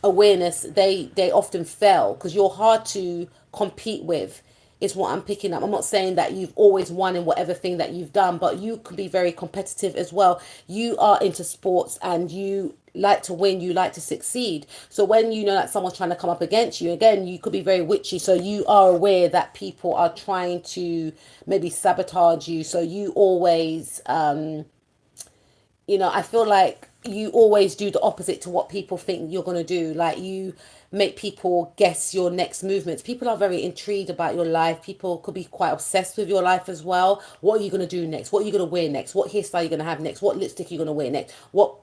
awareness, they often fail because you're hard to compete with, is what I'm picking up. I'm not saying that you've always won in whatever thing that you've done, but you can be very competitive as well. You are into sports and you like to win, you like to succeed. So when you know that someone's trying to come up against you, again, you could be very witchy. So you are aware that people are trying to maybe sabotage you. So you always I feel like you always do the opposite to what people think you're going to do. Like you make people guess your next movements. People are very intrigued about your life. People could be quite obsessed with your life as well. What are you going to do next? What are you going to wear next? What hairstyle are you going to have next? What lipstick are you going to wear next? What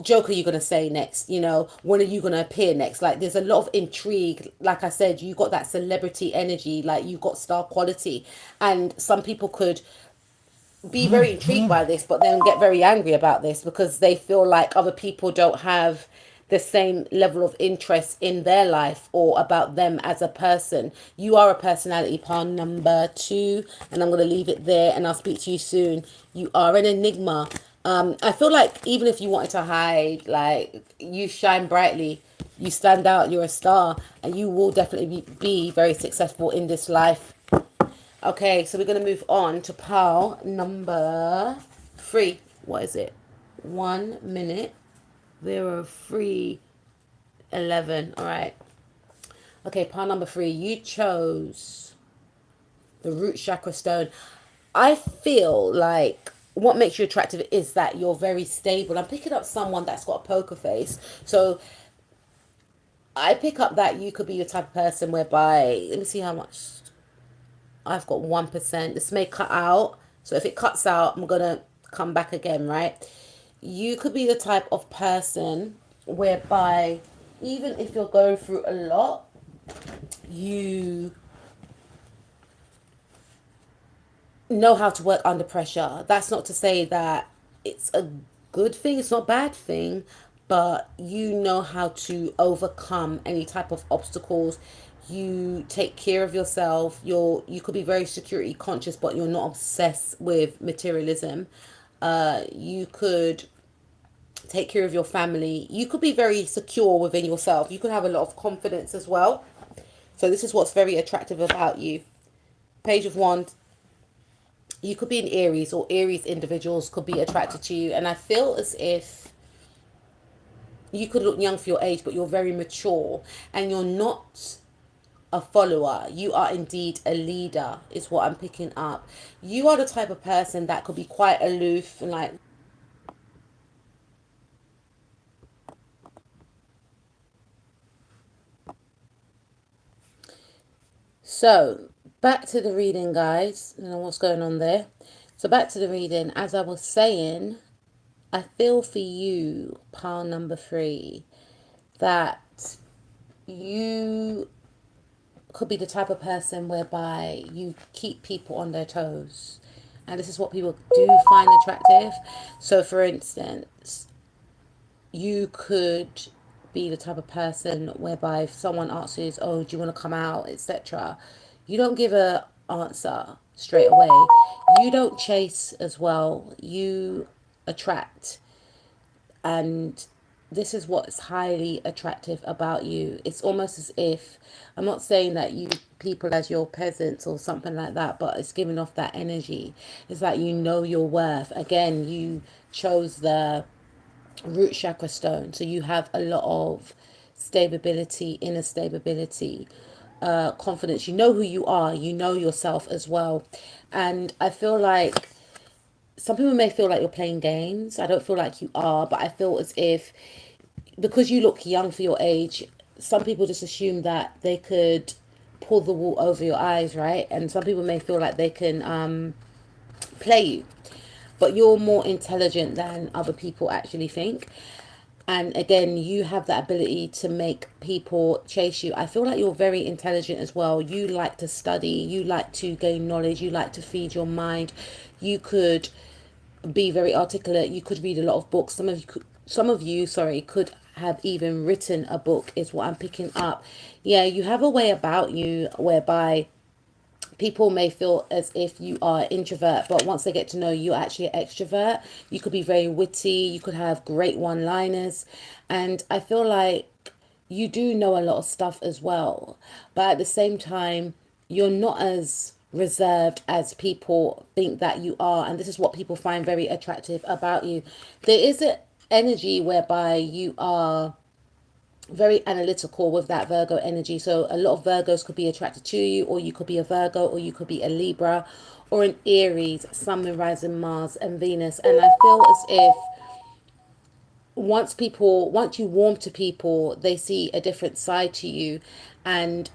joke are you going to say next? When are you going to appear next? Like there's a lot of intrigue. Like I said, you got that celebrity energy, like you got star quality. And some people could be very intrigued by this, but then get very angry about this because they feel like other people don't have the same level of interest in their life or about them as a person. You are a personality, pile number 2, and I'm going to leave it there and I'll speak to you soon. You are an enigma. I feel like even if you wanted to hide, like you shine brightly, you stand out, you're a star, and you will definitely be very successful in this life. Okay, so we're going to move on to pile number 3. What is it? 1 minute. 03:11. All right. Okay, pile number 3. You chose the root chakra stone. I feel like what makes you attractive is that you're very stable. I'm picking up someone that's got a poker face. So I pick up that you could be the type of person whereby, let me see how much. I've got 1%. This may cut out. So if it cuts out, I'm going to come back again, right? You could be the type of person whereby even if you're going through a lot, you know how to work under pressure. That's not to say that it's a good thing. It's not a bad thing. but you know how to overcome any type of obstacles. You take care of yourself. You could be very security conscious, but you're not obsessed with materialism. You could take care of your family. You could be very secure within yourself. You could have a lot of confidence as well. So this is what's very attractive about you. Page of Wands. You could be an Aries, or Aries individuals could be attracted to you. And I feel as if you could look young for your age, but you're very mature and you're not a follower. You are indeed a leader, is what I'm picking up. You are the type of person that could be quite aloof and like, so back to the reading, guys. I don't know what's going on there. So back to the reading. As I was saying, I feel for you, pile number 3, that you could be the type of person whereby you keep people on their toes. And this is what people do find attractive. So, for instance, you could be the type of person whereby if someone asks you, oh, do you want to come out, etc., you don't give a answer straight away. You don't chase as well. You attract. And this is what's highly attractive about you. It's almost as if, I'm not saying that you people as your peasants or something like that, but it's giving off that energy. It's like you know your worth. Again, you chose the root chakra stone, so you have a lot of stability, inner stability, confidence. You know who you are, you know yourself as well. And I feel like some people may feel like you're playing games. I don't feel like you are, but I feel as if because you look young for your age, some people just assume that they could pull the wool over your eyes, right? And some people may feel like they can play you, but you're more intelligent than other people actually think. And again, you have that ability to make people chase you. I feel like you're very intelligent as well. You like to study, you like to gain knowledge, you like to feed your mind. You could be very articulate. You could read a lot of books. Some of you, sorry, could have even written a book, is what I'm picking up. Yeah, you have a way about you whereby people may feel as if you are an introvert, but once they get to know you, you're actually an extrovert. You could be very witty. You could have great one-liners. And I feel like you do know a lot of stuff as well. But at the same time, you're not as reserved as people think that you are. And this is what people find very attractive about you. There is an energy whereby you are very analytical with that Virgo energy. So a lot of Virgos could be attracted to you, or you could be a Virgo, or you could be a Libra, or an Aries, Sun, Moon, Rising, Mars, and Venus. And I feel as if once you warm to people, they see a different side to you. And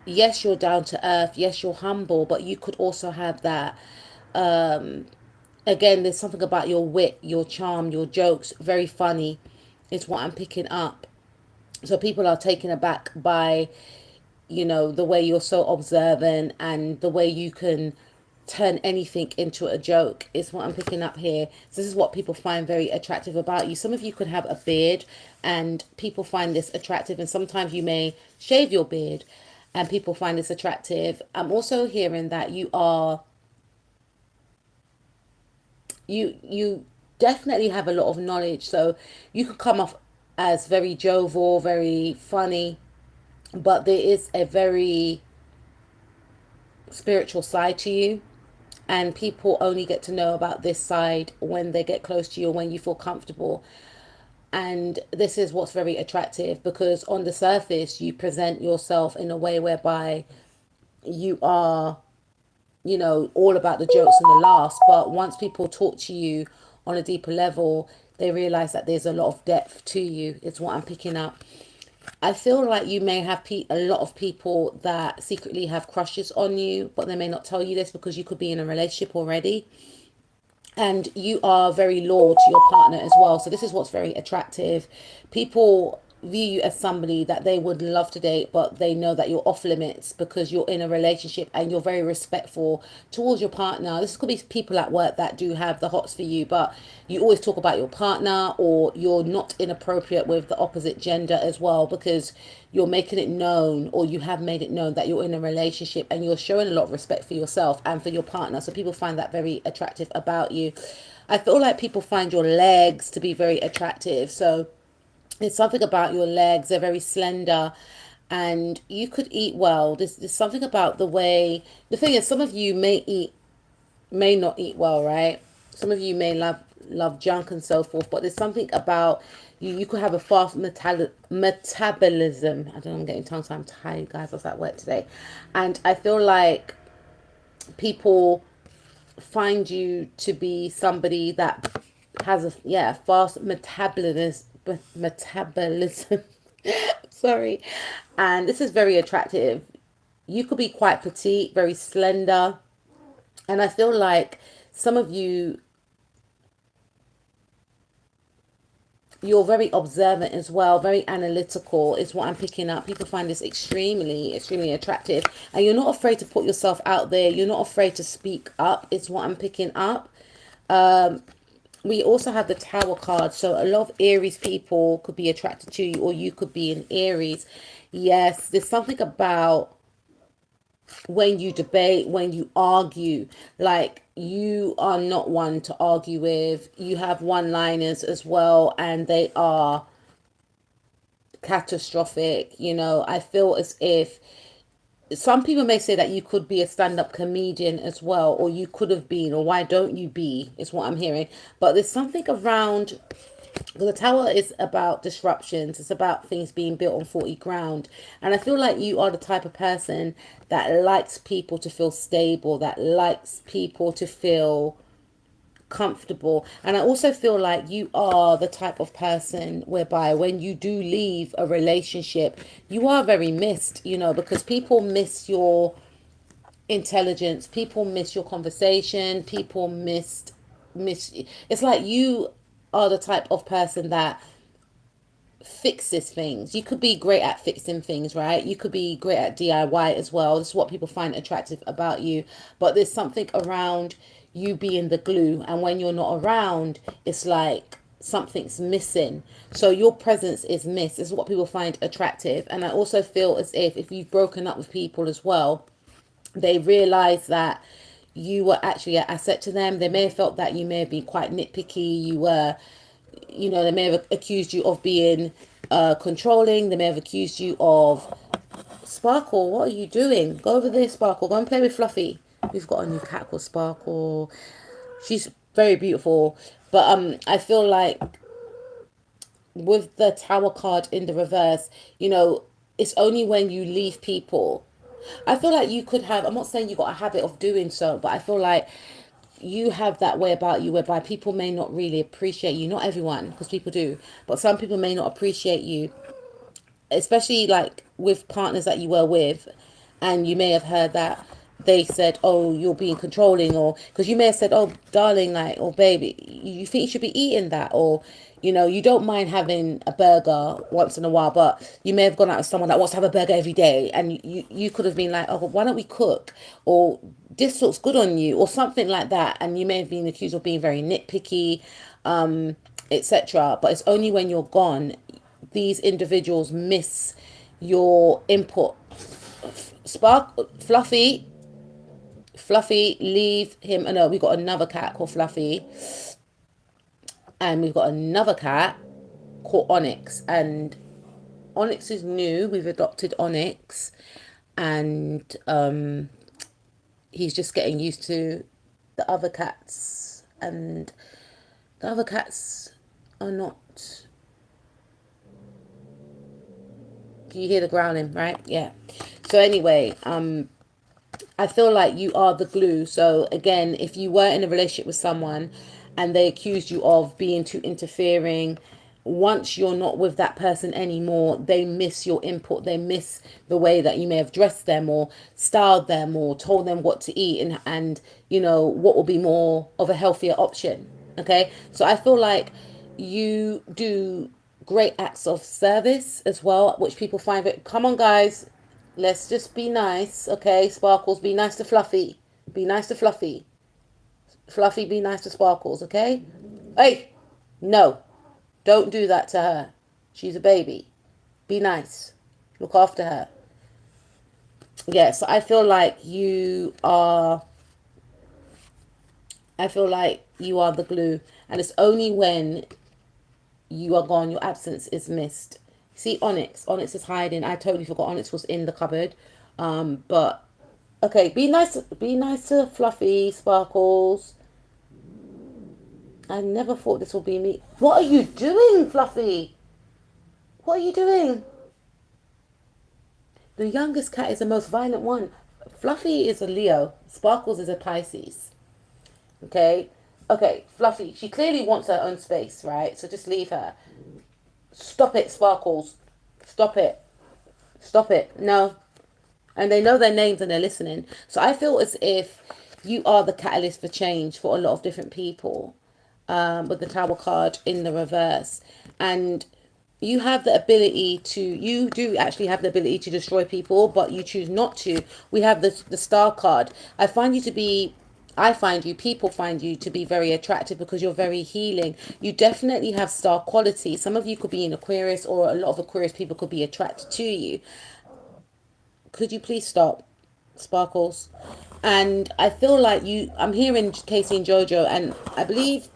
yes, you're down to earth. Yes, you're humble, but you could also have that. Again, there's something about your wit, your charm, your jokes, very funny, is what I'm picking up. So people are taken aback by, the way you're so observant and the way you can turn anything into a joke is what I'm picking up here. So this is what people find very attractive about you. Some of you could have a beard and people find this attractive, and sometimes you may shave your beard and people find this attractive. I'm also hearing that you definitely have a lot of knowledge, so you could come off as very jovial, very funny, but there is a very spiritual side to you, and people only get to know about this side when they get close to you or when you feel comfortable. And this is what's very attractive, because on the surface you present yourself in a way whereby you are, all about the jokes and the laughs, but once people talk to you on a deeper level, they realize that there's a lot of depth to you. It's what I'm picking up. I feel like you may have a lot of people that secretly have crushes on you, but they may not tell you this because you could be in a relationship already. And you are very loyal to your partner as well. So this is what's very attractive. People view you as somebody that they would love to date, but they know that you're off limits because you're in a relationship and you're very respectful towards your partner. This could be people at work that do have the hots for you, but you always talk about your partner, or you're not inappropriate with the opposite gender as well, because you're making it known, or you have made it known, that you're in a relationship and you're showing a lot of respect for yourself and for your partner. So people find that very attractive about you. I feel like people find your legs to be very attractive. So there's something about your legs, they're very slender, and you could eat well. There's something about the way, the thing is, some of you may not eat well, right? Some of you may love junk and so forth, but there's something about you. You could have a fast metabolism. I don't know, I'm getting tongue, so I'm tired, guys. I was at work today, and I feel like people find you to be somebody that has a, yeah, fast metabolism. Sorry. And this is very attractive. You could be quite petite, very slender, and I feel like some of you, you're very observant as well, very analytical is what I'm picking up. People find this extremely attractive, and you're not afraid to put yourself out there. You're not afraid to speak up is what I'm picking up. We also have the Tower card, so a lot of Aries people could be attracted to you, or you could be an Aries. Yes, there's something about when you debate, when you argue, like you are not one to argue with. You have one-liners as well, and they are catastrophic. I feel as if some people may say that you could be a stand-up comedian as well, or you could have been, or why don't you be, is what I'm hearing. But there's something around, the Tower is about disruptions. It's about things being built on faulty ground. And I feel like you are the type of person that likes people to feel stable, that likes people to feel comfortable. And I also feel like you are the type of person whereby when you do leave a relationship, you are very missed, because people miss your intelligence, people miss your conversation, people miss it's like you are the type of person that fixes things. You could be great at fixing things, right? You could be great at DIY as well. This is what people find attractive about you. But there's something around you being the glue, and when you're not around, it's like something's missing. So your presence is missed. This is what people find attractive. And I also feel as if you've broken up with people as well, they realize that you were actually an asset to them. They may have felt that you may have been quite nitpicky. They may have accused you of being controlling. They may have accused you of, Sparkle, what are you doing? Go over there, Sparkle. Go and play with Fluffy. We've got a new cat called Sparkle. She's very beautiful. But I feel like with the Tower card in the reverse, it's only when you leave people. I feel like you could have, I'm not saying you got a habit of doing so, but I feel like you have that way about you whereby people may not really appreciate you. Not everyone, because people do, but some people may not appreciate you, especially like with partners that you were with, and you may have heard that they said, oh, you're being controlling, or because you may have said, oh, darling, like, or baby, you think you should be eating that, or you don't mind having a burger once in a while, but you may have gone out with someone that wants to have a burger every day, and you could have been like, oh, why don't we cook, or this looks good on you, or something like that, and you may have been accused of being very nitpicky, etc. But it's only when you're gone, these individuals miss your input. Fluffy, leave him. Oh, no, we got another cat called Fluffy, and we've got another cat called Onyx, and Onyx is new. We've adopted Onyx, and he's just getting used to the other cats, and the other cats are not. Can you hear the growling, right? Yeah. So anyway, I feel like you are the glue. So again, if you were in a relationship with someone and they accused you of being too interfering, once you're not with that person anymore, they miss your input. They miss the way that you may have dressed them, or styled them, or told them what to eat, and what will be more of a healthier option. Okay. So I feel like you do great acts of service as well, which people find it. Come on, guys, let's just be nice, okay? Sparkles, be nice to Fluffy. Be nice to Fluffy. Fluffy, be nice to Sparkles, okay? Hey, no, don't do that to her. She's a baby. Be nice. Look after her. Yes, I feel like you are. I feel like you are the glue, and it's only when you are gone, your absence is missed. See, Onyx. Onyx is hiding. I totally forgot Onyx was in the cupboard. But okay, be nice. Be nice to Fluffy, Sparkles. I never thought this would be me. What are you doing, Fluffy? What are you doing? The youngest cat is the most violent one. Fluffy is a Leo. Sparkles is a Pisces. Okay? Okay, Fluffy. She clearly wants her own space, right? So just leave her. Stop it, Sparkles. Stop it. Stop it. No. And they know their names and they're listening. So I feel as if you are the catalyst for change for a lot of different people, with the Tower card in the reverse. And you have the ability to, you do actually have the ability to destroy people, but you choose not to. We have the Star card. I find you, people find you to be very attractive because you're very healing. You definitely have star quality. Some of you could be in Aquarius, or a lot of Aquarius people could be attracted to you. Could you please stop, Sparkles? And I feel like I'm hearing Casey and Jojo, and I believe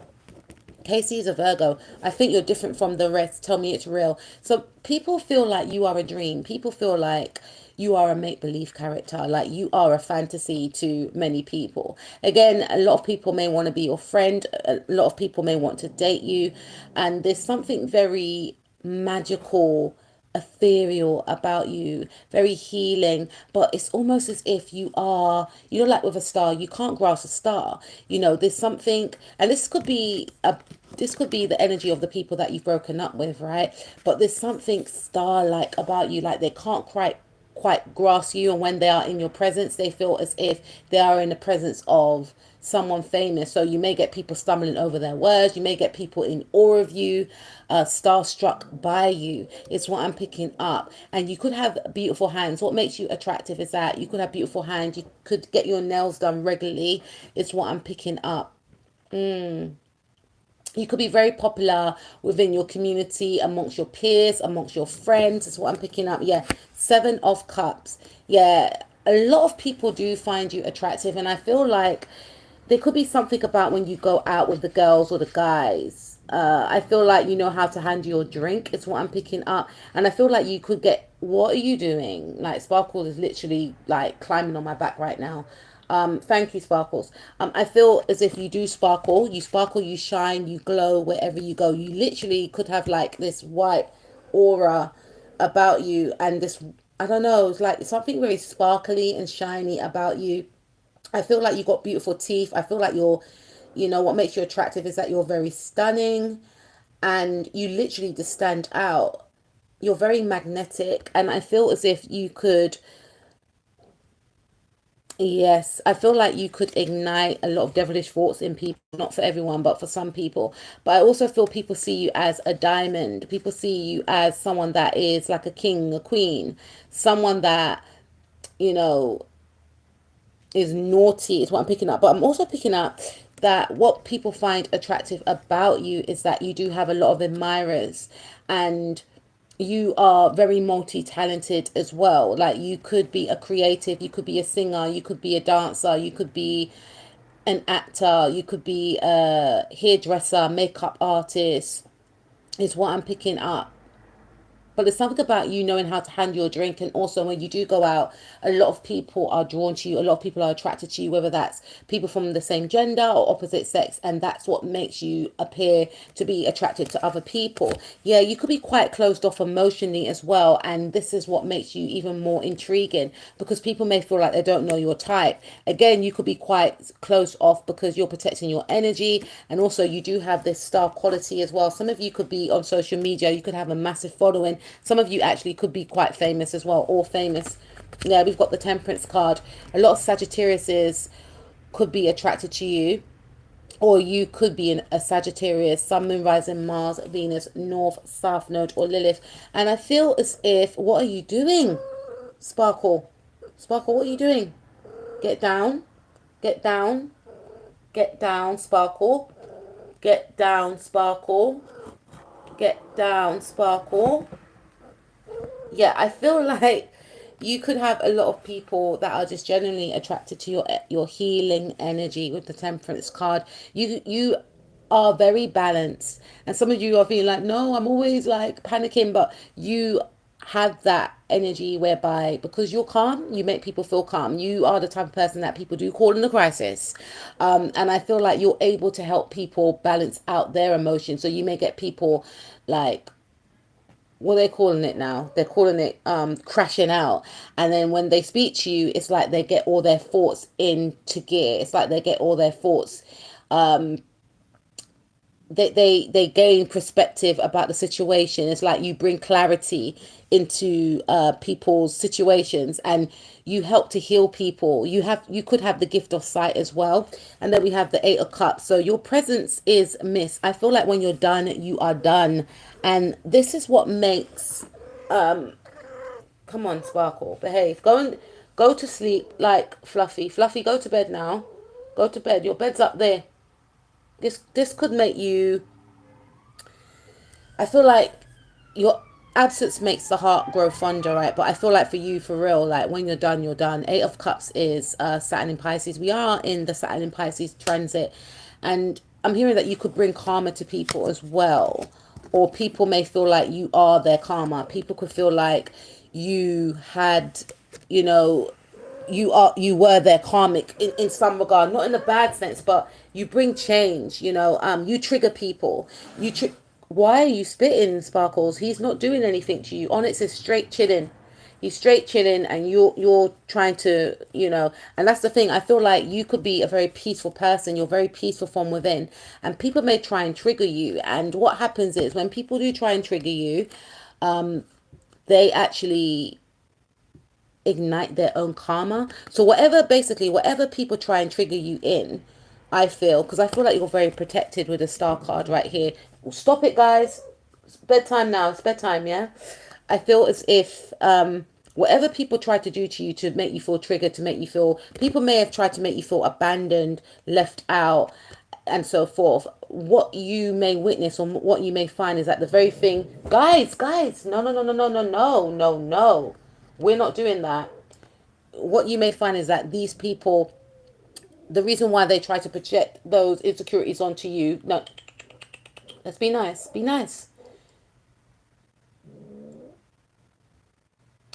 Casey is a Virgo. I think you're different from the rest. Tell me it's real. So people feel like you are a dream. People feel like you are a make-believe character, like you are a fantasy to many people. Again, a lot of people may want to be your friend. A lot of people may want to date you. And there's something very magical, ethereal about you, very healing, but it's almost as if like with a star, you can't grasp a star. There's something, and this could be the energy of the people that you've broken up with, right? But there's something star-like about you, like they can't quite grasp you, and when they are in your presence, they feel as if they are in the presence of someone famous. So you may get people stumbling over their words, you may get people in awe of you, starstruck by you. It's what I'm picking up. And you could have beautiful hands. What makes you attractive is that you could have beautiful hands, you could get your nails done regularly. It's what I'm picking up. You could be very popular within your community, amongst your peers, amongst your friends. That's what I'm picking up. Yeah, 7 of Cups. Yeah, a lot of people do find you attractive, and I feel like there could be something about when you go out with the girls or the guys. I feel like you know how to handle your drink. It's what I'm picking up. And I feel like you could get, what are you doing? Like Sparkle is literally like climbing on my back right now. Thank you, Sparkles. I feel as if you do sparkle, you shine, you glow wherever you go. You literally could have like this white aura about you, and this, I don't know, it's like something very sparkly and shiny about you. I feel like you got beautiful teeth. I feel like what makes you attractive is that you're very stunning, and you literally just stand out. You're very magnetic, and I feel as if you could, yes, I feel like you could ignite a lot of devilish thoughts in people, not for everyone, but for some people. But I also feel people see you as a diamond. People see you as someone that is like a king, a queen, someone that, you know, is naughty, is what I'm picking up. But I'm also picking up that what people find attractive about you is that you do have a lot of admirers, and you are very multi-talented as well. Like you could be a creative, you could be a singer, you could be a dancer, you could be an actor, you could be a hairdresser, makeup artist, is what I'm picking up. But there's something about you knowing how to handle your drink. And also when you do go out, a lot of people are drawn to you. A lot of people are attracted to you, whether that's people from the same gender or opposite sex. And that's what makes you appear to be attracted to other people. Yeah, you could be quite closed off emotionally as well. And this is what makes you even more intriguing, because people may feel like they don't know your type. Again, you could be quite closed off because you're protecting your energy. And also you do have this star quality as well. Some of you could be on social media. You could have a massive following. Some of you actually could be quite famous as well, or famous. Yeah, we've got the Temperance card. A lot of Sagittariuses could be attracted to you. or you could be in a Sagittarius, Sun, Moon, Rising, Mars, Venus, North, South Node, or Lilith. And I feel as if, what are you doing, Sparkle? Sparkle, what are you doing? Get down, get down, get down, Sparkle. Get down, Sparkle. Get down, Sparkle. Yeah, I feel like you could have a lot of people that are just genuinely attracted to your healing energy with the Temperance card. You are very balanced, and some of you are feeling like, no, I'm always like panicking, but you have that energy whereby because you're calm, you make people feel calm. You are the type of person that people do call in a crisis, and I feel like you're able to help people balance out their emotions. So you may get people like, what are they calling it now? They're calling it crashing out. And then when they speak to you, it's like they get all their thoughts into gear. It's like they get all their thoughts, they gain perspective about the situation. It's like you bring clarity into people's situations, and you help to heal people. You could have the gift of sight as well. And then we have the 8 of Cups. So your presence is missed. I feel like when you're done, you are done. And this is what makes, come on, Sparkle, behave. Go to sleep like Fluffy. Fluffy, go to bed now. Go to bed. Your bed's up there. This could make you, I feel like your absence makes the heart grow fonder, right? But I feel like for you, for real, like when you're done, you're done. 8 of Cups is Saturn in Pisces. We are in the Saturn in Pisces transit. And I'm hearing that you could bring karma to people as well. Or people may feel like you are their karma. People could feel like you had, you know, you were their karmic in some regard, not in a bad sense, but you bring change. You trigger people. Why are you spitting, Sparkles? He's not doing anything to you. Onyx is straight chilling. He's straight chilling, and you're trying to, and that's the thing. I feel like you could be a very peaceful person. You're very peaceful from within, and people may try and trigger you. And what happens is when people do try and trigger you, they actually ignite their own karma. So whatever people try and trigger you in, because I feel like you're very protected with a star card right here. Well, stop it, guys. It's bedtime now. It's bedtime, yeah? I feel as if whatever people try to do to you to make you feel triggered, to make you feel, people may have tried to make you feel abandoned, left out, and so forth. What you may witness or what you may find is that the very thing, guys, no, no, no, no, no, no, no, no, no. We're not doing that. What you may find is that these people, the reason why they try to project those insecurities onto you, no, let's be nice, be nice,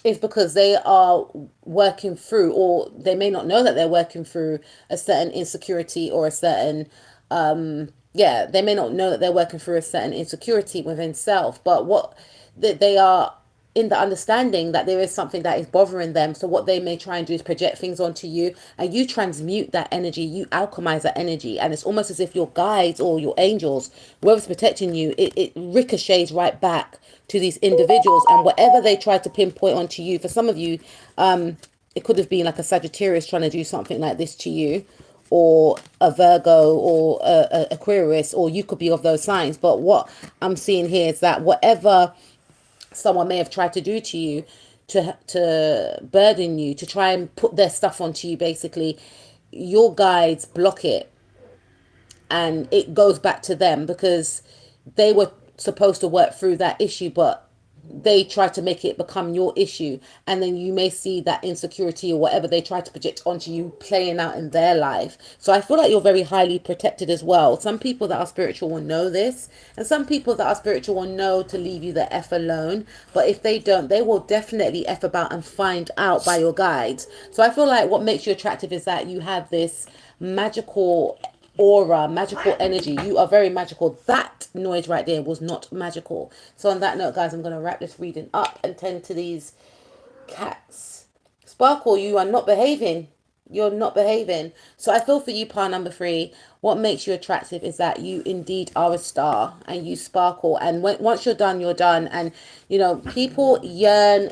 is because they are working through, or they may not know that they're working through a certain insecurity or a certain, they may not know that they're working through a certain insecurity within self, but what they are in the understanding that there is something that is bothering them. So what they may try and do is project things onto you, and you transmute that energy, you alchemize that energy, and it's almost as if your guides or your angels, whoever's protecting you, it ricochets right back to these individuals, and whatever they try to pinpoint onto you, for some of you, it could have been like a Sagittarius trying to do something like this to you, or a Virgo, or a Aquarius, or you could be of those signs. But what I'm seeing here is that whatever someone may have tried to do to you, to burden you, to try and put their stuff onto you, basically, your guides block it, and it goes back to them because they were supposed to work through that issue, but they try to make it become your issue, and then you may see that insecurity or whatever they try to project onto you playing out in their life. So I feel like you're very highly protected as well. Some people that are spiritual will know this, and some people that are spiritual will know to leave you the F alone, but if they don't, they will definitely F about and find out by your guides. So I feel like what makes you attractive is that you have this magical aura, magical energy. You are very magical. That noise right there was not magical. So on that note, guys, I'm going to wrap this reading up and tend to these cats. Sparkle, you are not behaving. You're not behaving. So I feel for you, par number 3, what makes you attractive is that you indeed are a star, and you sparkle. And once you're done, you're done. And, people yearn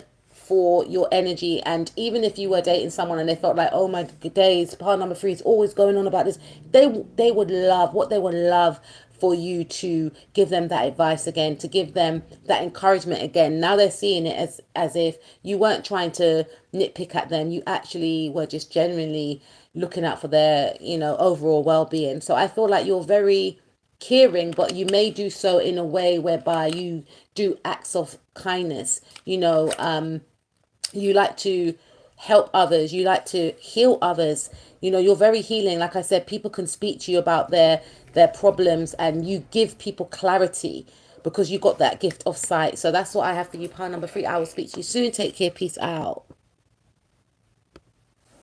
for your energy. And even if you were dating someone and they felt like, oh my days, part number three is always going on about this, they would love, what they would love for you to give them that advice again, to give them that encouragement again. Now they're seeing it as if you weren't trying to nitpick at them, you actually were just genuinely looking out for their, overall well-being. So I feel like you're very caring, but you may do so in a way whereby you do acts of kindness. You like to help others, you like to heal others. You're very healing. Like I said, people can speak to you about their problems, and you give people clarity because you got that gift of sight. So that's what I have for you, pile number three. I will speak to you soon. Take care. Peace out.